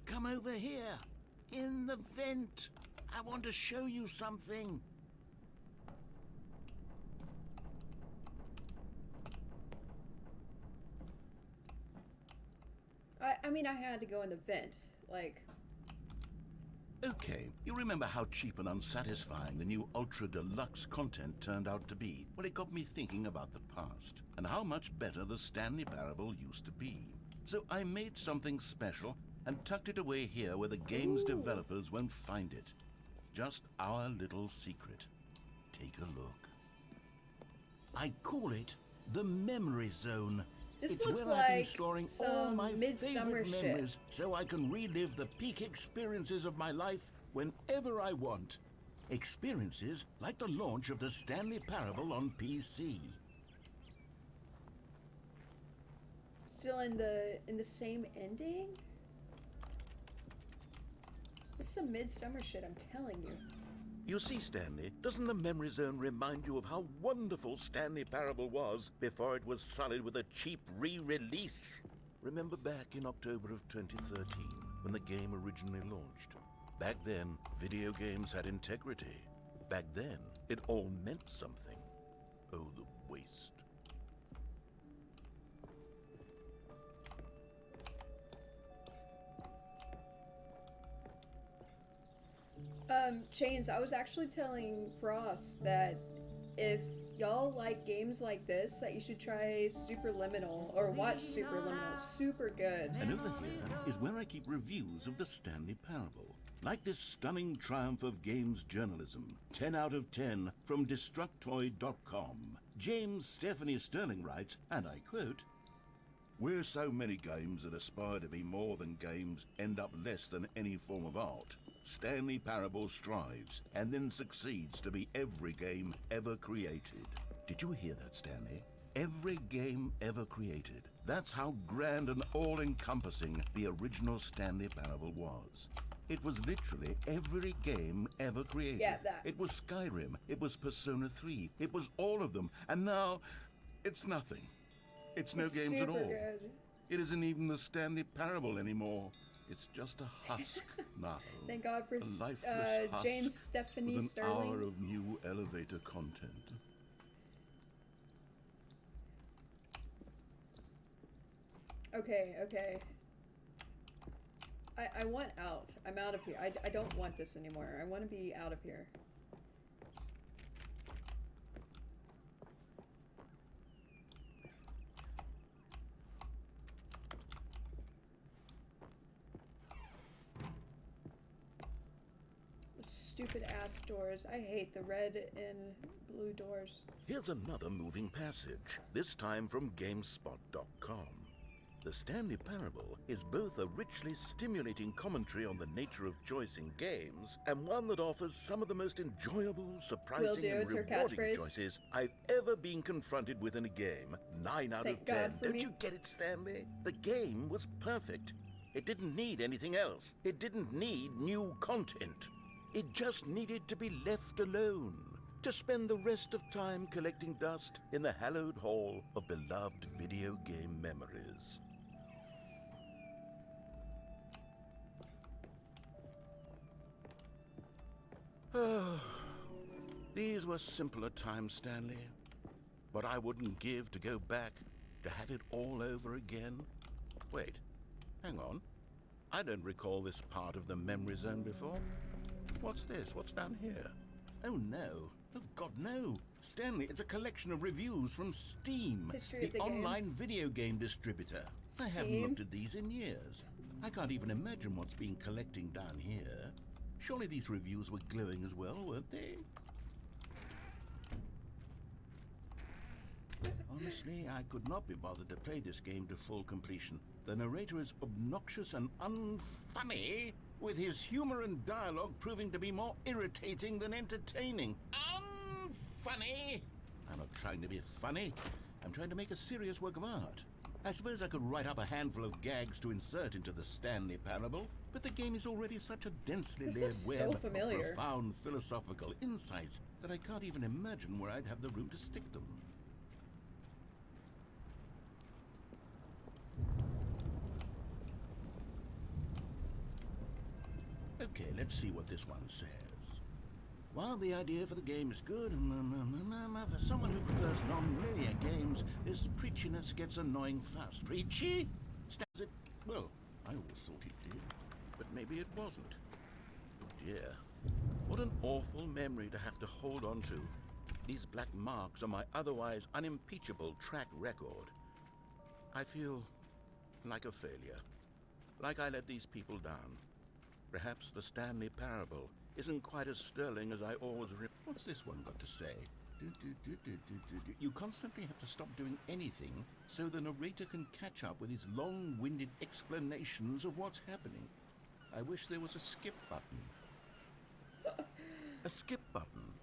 come over here. In the vent. I want to show you something. I mean, I had to go in the vent. Like... Okay, you remember how cheap and unsatisfying the new Ultra Deluxe content turned out to be? Well, it got me thinking about the past, and how much better the Stanley Parable used to be. So I made something special and tucked it away here where the game's developers won't find it. Just our little secret. Take a look. I call it the Memory Zone. This It's looks where I've been like storing all some my midsummer favorite shit. memories so I can relive the peak experiences of my life whenever I want. Experiences like the launch of the Stanley Parable on PC. Still in the same ending? This is some midsummer shit, I'm telling you. You see, Stanley, doesn't the memory zone remind you of how wonderful Stanley Parable was before it was sullied with a cheap re-release? Remember back in October of 2013, when the game originally launched? Back then, video games had integrity. Back then, it all meant something. Oh, the waste. Chains, I was actually telling Frost that if y'all like games like this, that you should try Superliminal, or watch Superliminal. It's super good. And over here is where I keep reviews of the Stanley Parable. Like this stunning triumph of games journalism. 10 out of 10 from Destructoid.com. James Stephanie Sterling writes, and I quote, "Where so many games that aspire to be more than games end up less than any form of art, Stanley Parable strives and then succeeds to be every game ever created." Did you hear that, Stanley? Every game ever created. That's how grand and all-encompassing the original Stanley Parable was. It was literally every game ever created. Yeah, that. It was Skyrim, it was Persona 3, it was all of them, and now it's nothing. It's no It's games at super all. good. It isn't even the Stanley Parable anymore. It's just a husk now. Thank God for A lifeless husk James Stephanie with an Sterling. hour of new elevator content. Okay, okay. I want out. I'm out of here. I don't want this anymore. I want to be out of here. Stupid ass doors. I hate the red and blue doors. Here's another moving passage, this time from GameSpot.com. The Stanley Parable is both a richly stimulating commentary on the nature of choice in games, and one that offers some of the most enjoyable, surprising, do, and it's her rewarding catchphrase. choices I've ever been confronted with in a game. 9 out Thank of 10. God for Don't me. you get it, Stanley? The game was perfect. It didn't need anything else. It didn't need new content. It just needed to be left alone, to spend the rest of time collecting dust in the hallowed hall of beloved video game memories. Oh, these were simpler times, Stanley. What I wouldn't give to go back, to have it all over again. Wait, hang on. I don't recall this part of the memory zone before. What's this? What's down here? Oh no. Oh God, no. Stanley, it's a collection of reviews from Steam, History of the game. online video game distributor. I haven't Steam? looked at these in years. I can't even imagine what's been collecting down here. Surely these reviews were glowing as well, weren't they? Honestly, I could not be bothered to play this game to full completion. The narrator is obnoxious and unfunny, with his humor and dialogue proving to be more irritating than entertaining. Unfunny! I'm not trying to be funny. I'm trying to make a serious work of art. I suppose I could write up a handful of gags to insert into the Stanley Parable, but the game is already such a densely This layered looks so web of familiar. profound philosophical insights that I can't even imagine where I'd have the room to stick them. Okay, let's see what this one says. While the idea for the game is good, for someone who prefers non-linear games, this preachiness gets annoying fast. Preachy? Stands it? Well, I always thought it did, but maybe it wasn't. Oh dear. What an awful memory to have to hold on to. These black marks on my otherwise unimpeachable track record. I feel like a failure. Like I let these people down. Perhaps the Stanley Parable isn't quite as sterling as I always What's this one got to say? You constantly have to stop doing anything so the narrator can catch up with his long-winded explanations of what's happening. I wish there was a skip button. A skip button?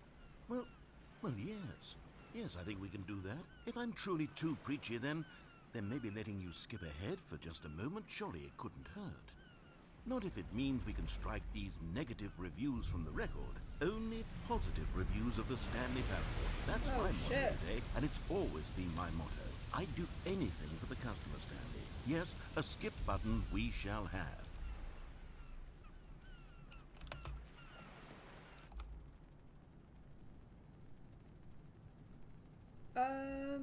Well, yes. Yes, I think we can do that. If I'm truly too preachy, then maybe letting you skip ahead for just a moment, surely it couldn't hurt. Not if it means we can strike these negative reviews from the record. Only positive reviews of the Stanley Parable. That's my motto today, and it's always been my motto. I'd do anything for the customer, Stanley. Yes, a skip button we shall have.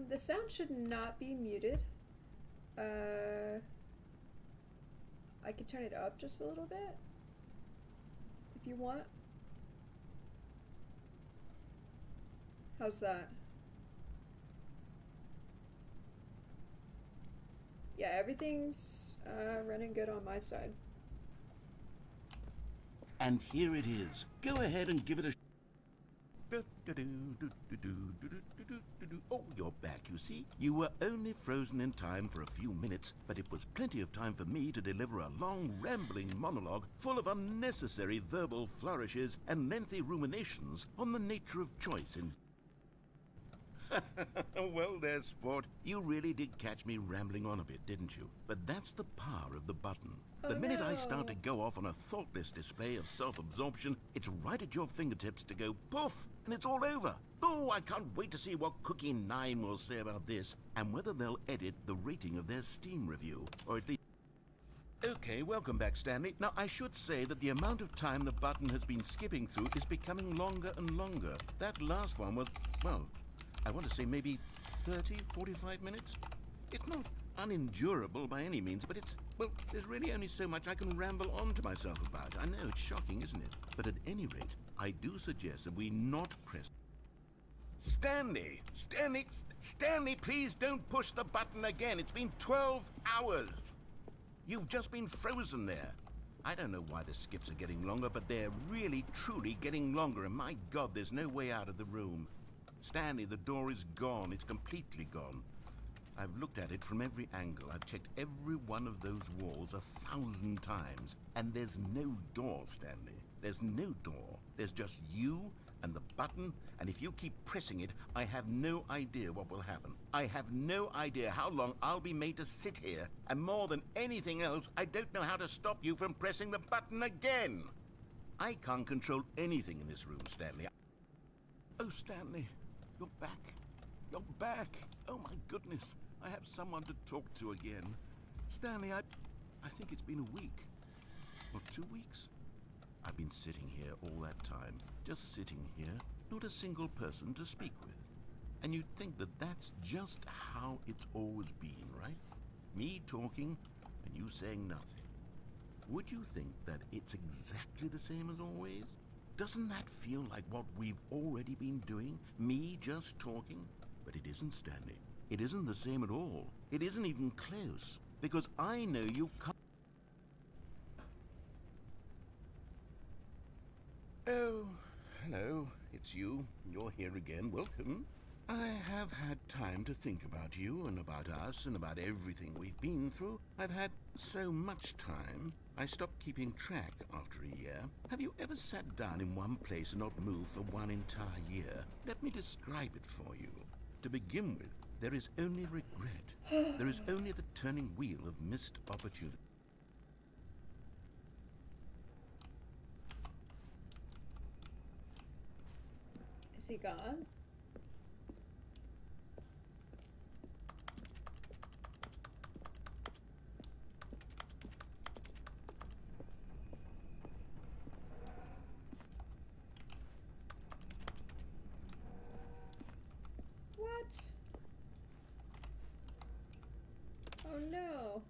The sound should not be muted. I could turn it up just a little bit if you want. How's that? Yeah, everything's running good on my side. And here it is. Go ahead and give it a... Oh, you're back, you see. You were only frozen in time for a few minutes, but it was plenty of time for me to deliver a long, rambling monologue full of unnecessary verbal flourishes and lengthy ruminations on the nature of choice in... Well there, sport. You really did catch me rambling on a bit, didn't you? But that's the power of the button. The minute I start to go off on a thoughtless display of self-absorption, it's right at your fingertips to go poof, and it's all over. Oh, I can't wait to see what Cookie 9 will say about this, and whether they'll edit the rating of their Steam review, or at least... Okay, welcome back, Stanley. Now, I should say that the amount of time the button has been skipping through is becoming longer and longer. That last one was, well, I want to say maybe 30, 45 minutes? It's not unendurable by any means, but it's, well, there's really only so much I can ramble on to myself about. I know, it's shocking, isn't it? But at any rate, I do suggest that we not press... Stanley! Stanley, please don't push the button again. It's been 12 hours. You've just been frozen there. I don't know why the skips are getting longer, but they're really, truly getting longer, and my God, there's no way out of the room. Stanley, the door is gone. It's completely gone. I've looked at it from every angle. I've checked every one of those walls 1,000 times. And there's no door, Stanley. There's no door. There's just you and the button, and if you keep pressing it, I have no idea what will happen. I have no idea how long I'll be made to sit here, and more than anything else, I don't know how to stop you from pressing the button again. I can't control anything in this room, Stanley. Oh, Stanley, you're back. You're back. Oh, my goodness. I have someone to talk to again. Stanley, I think it's been a week. Or 2 weeks. I've been sitting here all that time. Just sitting here. Not a single person to speak with. And you'd think that that's just how it's always been, right? Me talking and you saying nothing. Would you think that it's exactly the same as always? Doesn't that feel like what we've already been doing? Me just talking? But it isn't, Stanley. It isn't the same at all. It isn't even close. Because I know you can't... Oh, hello. It's you. You're here again. Welcome. I have had time to think about you and about us and about everything we've been through. I've had so much time. I stopped keeping track after a year. Have you ever sat down in one place and not moved for one entire year? Let me describe it for you. To begin with, there is only regret. There is only the turning wheel of missed opportunity. Is he gone? What? Oh no.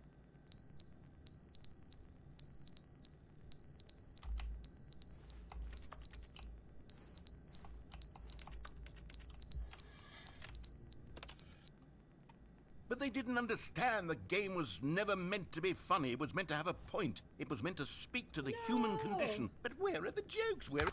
But they didn't understand the game was never meant to be funny. It was meant to have a point. It was meant to speak to the human condition. But where are the jokes? Where...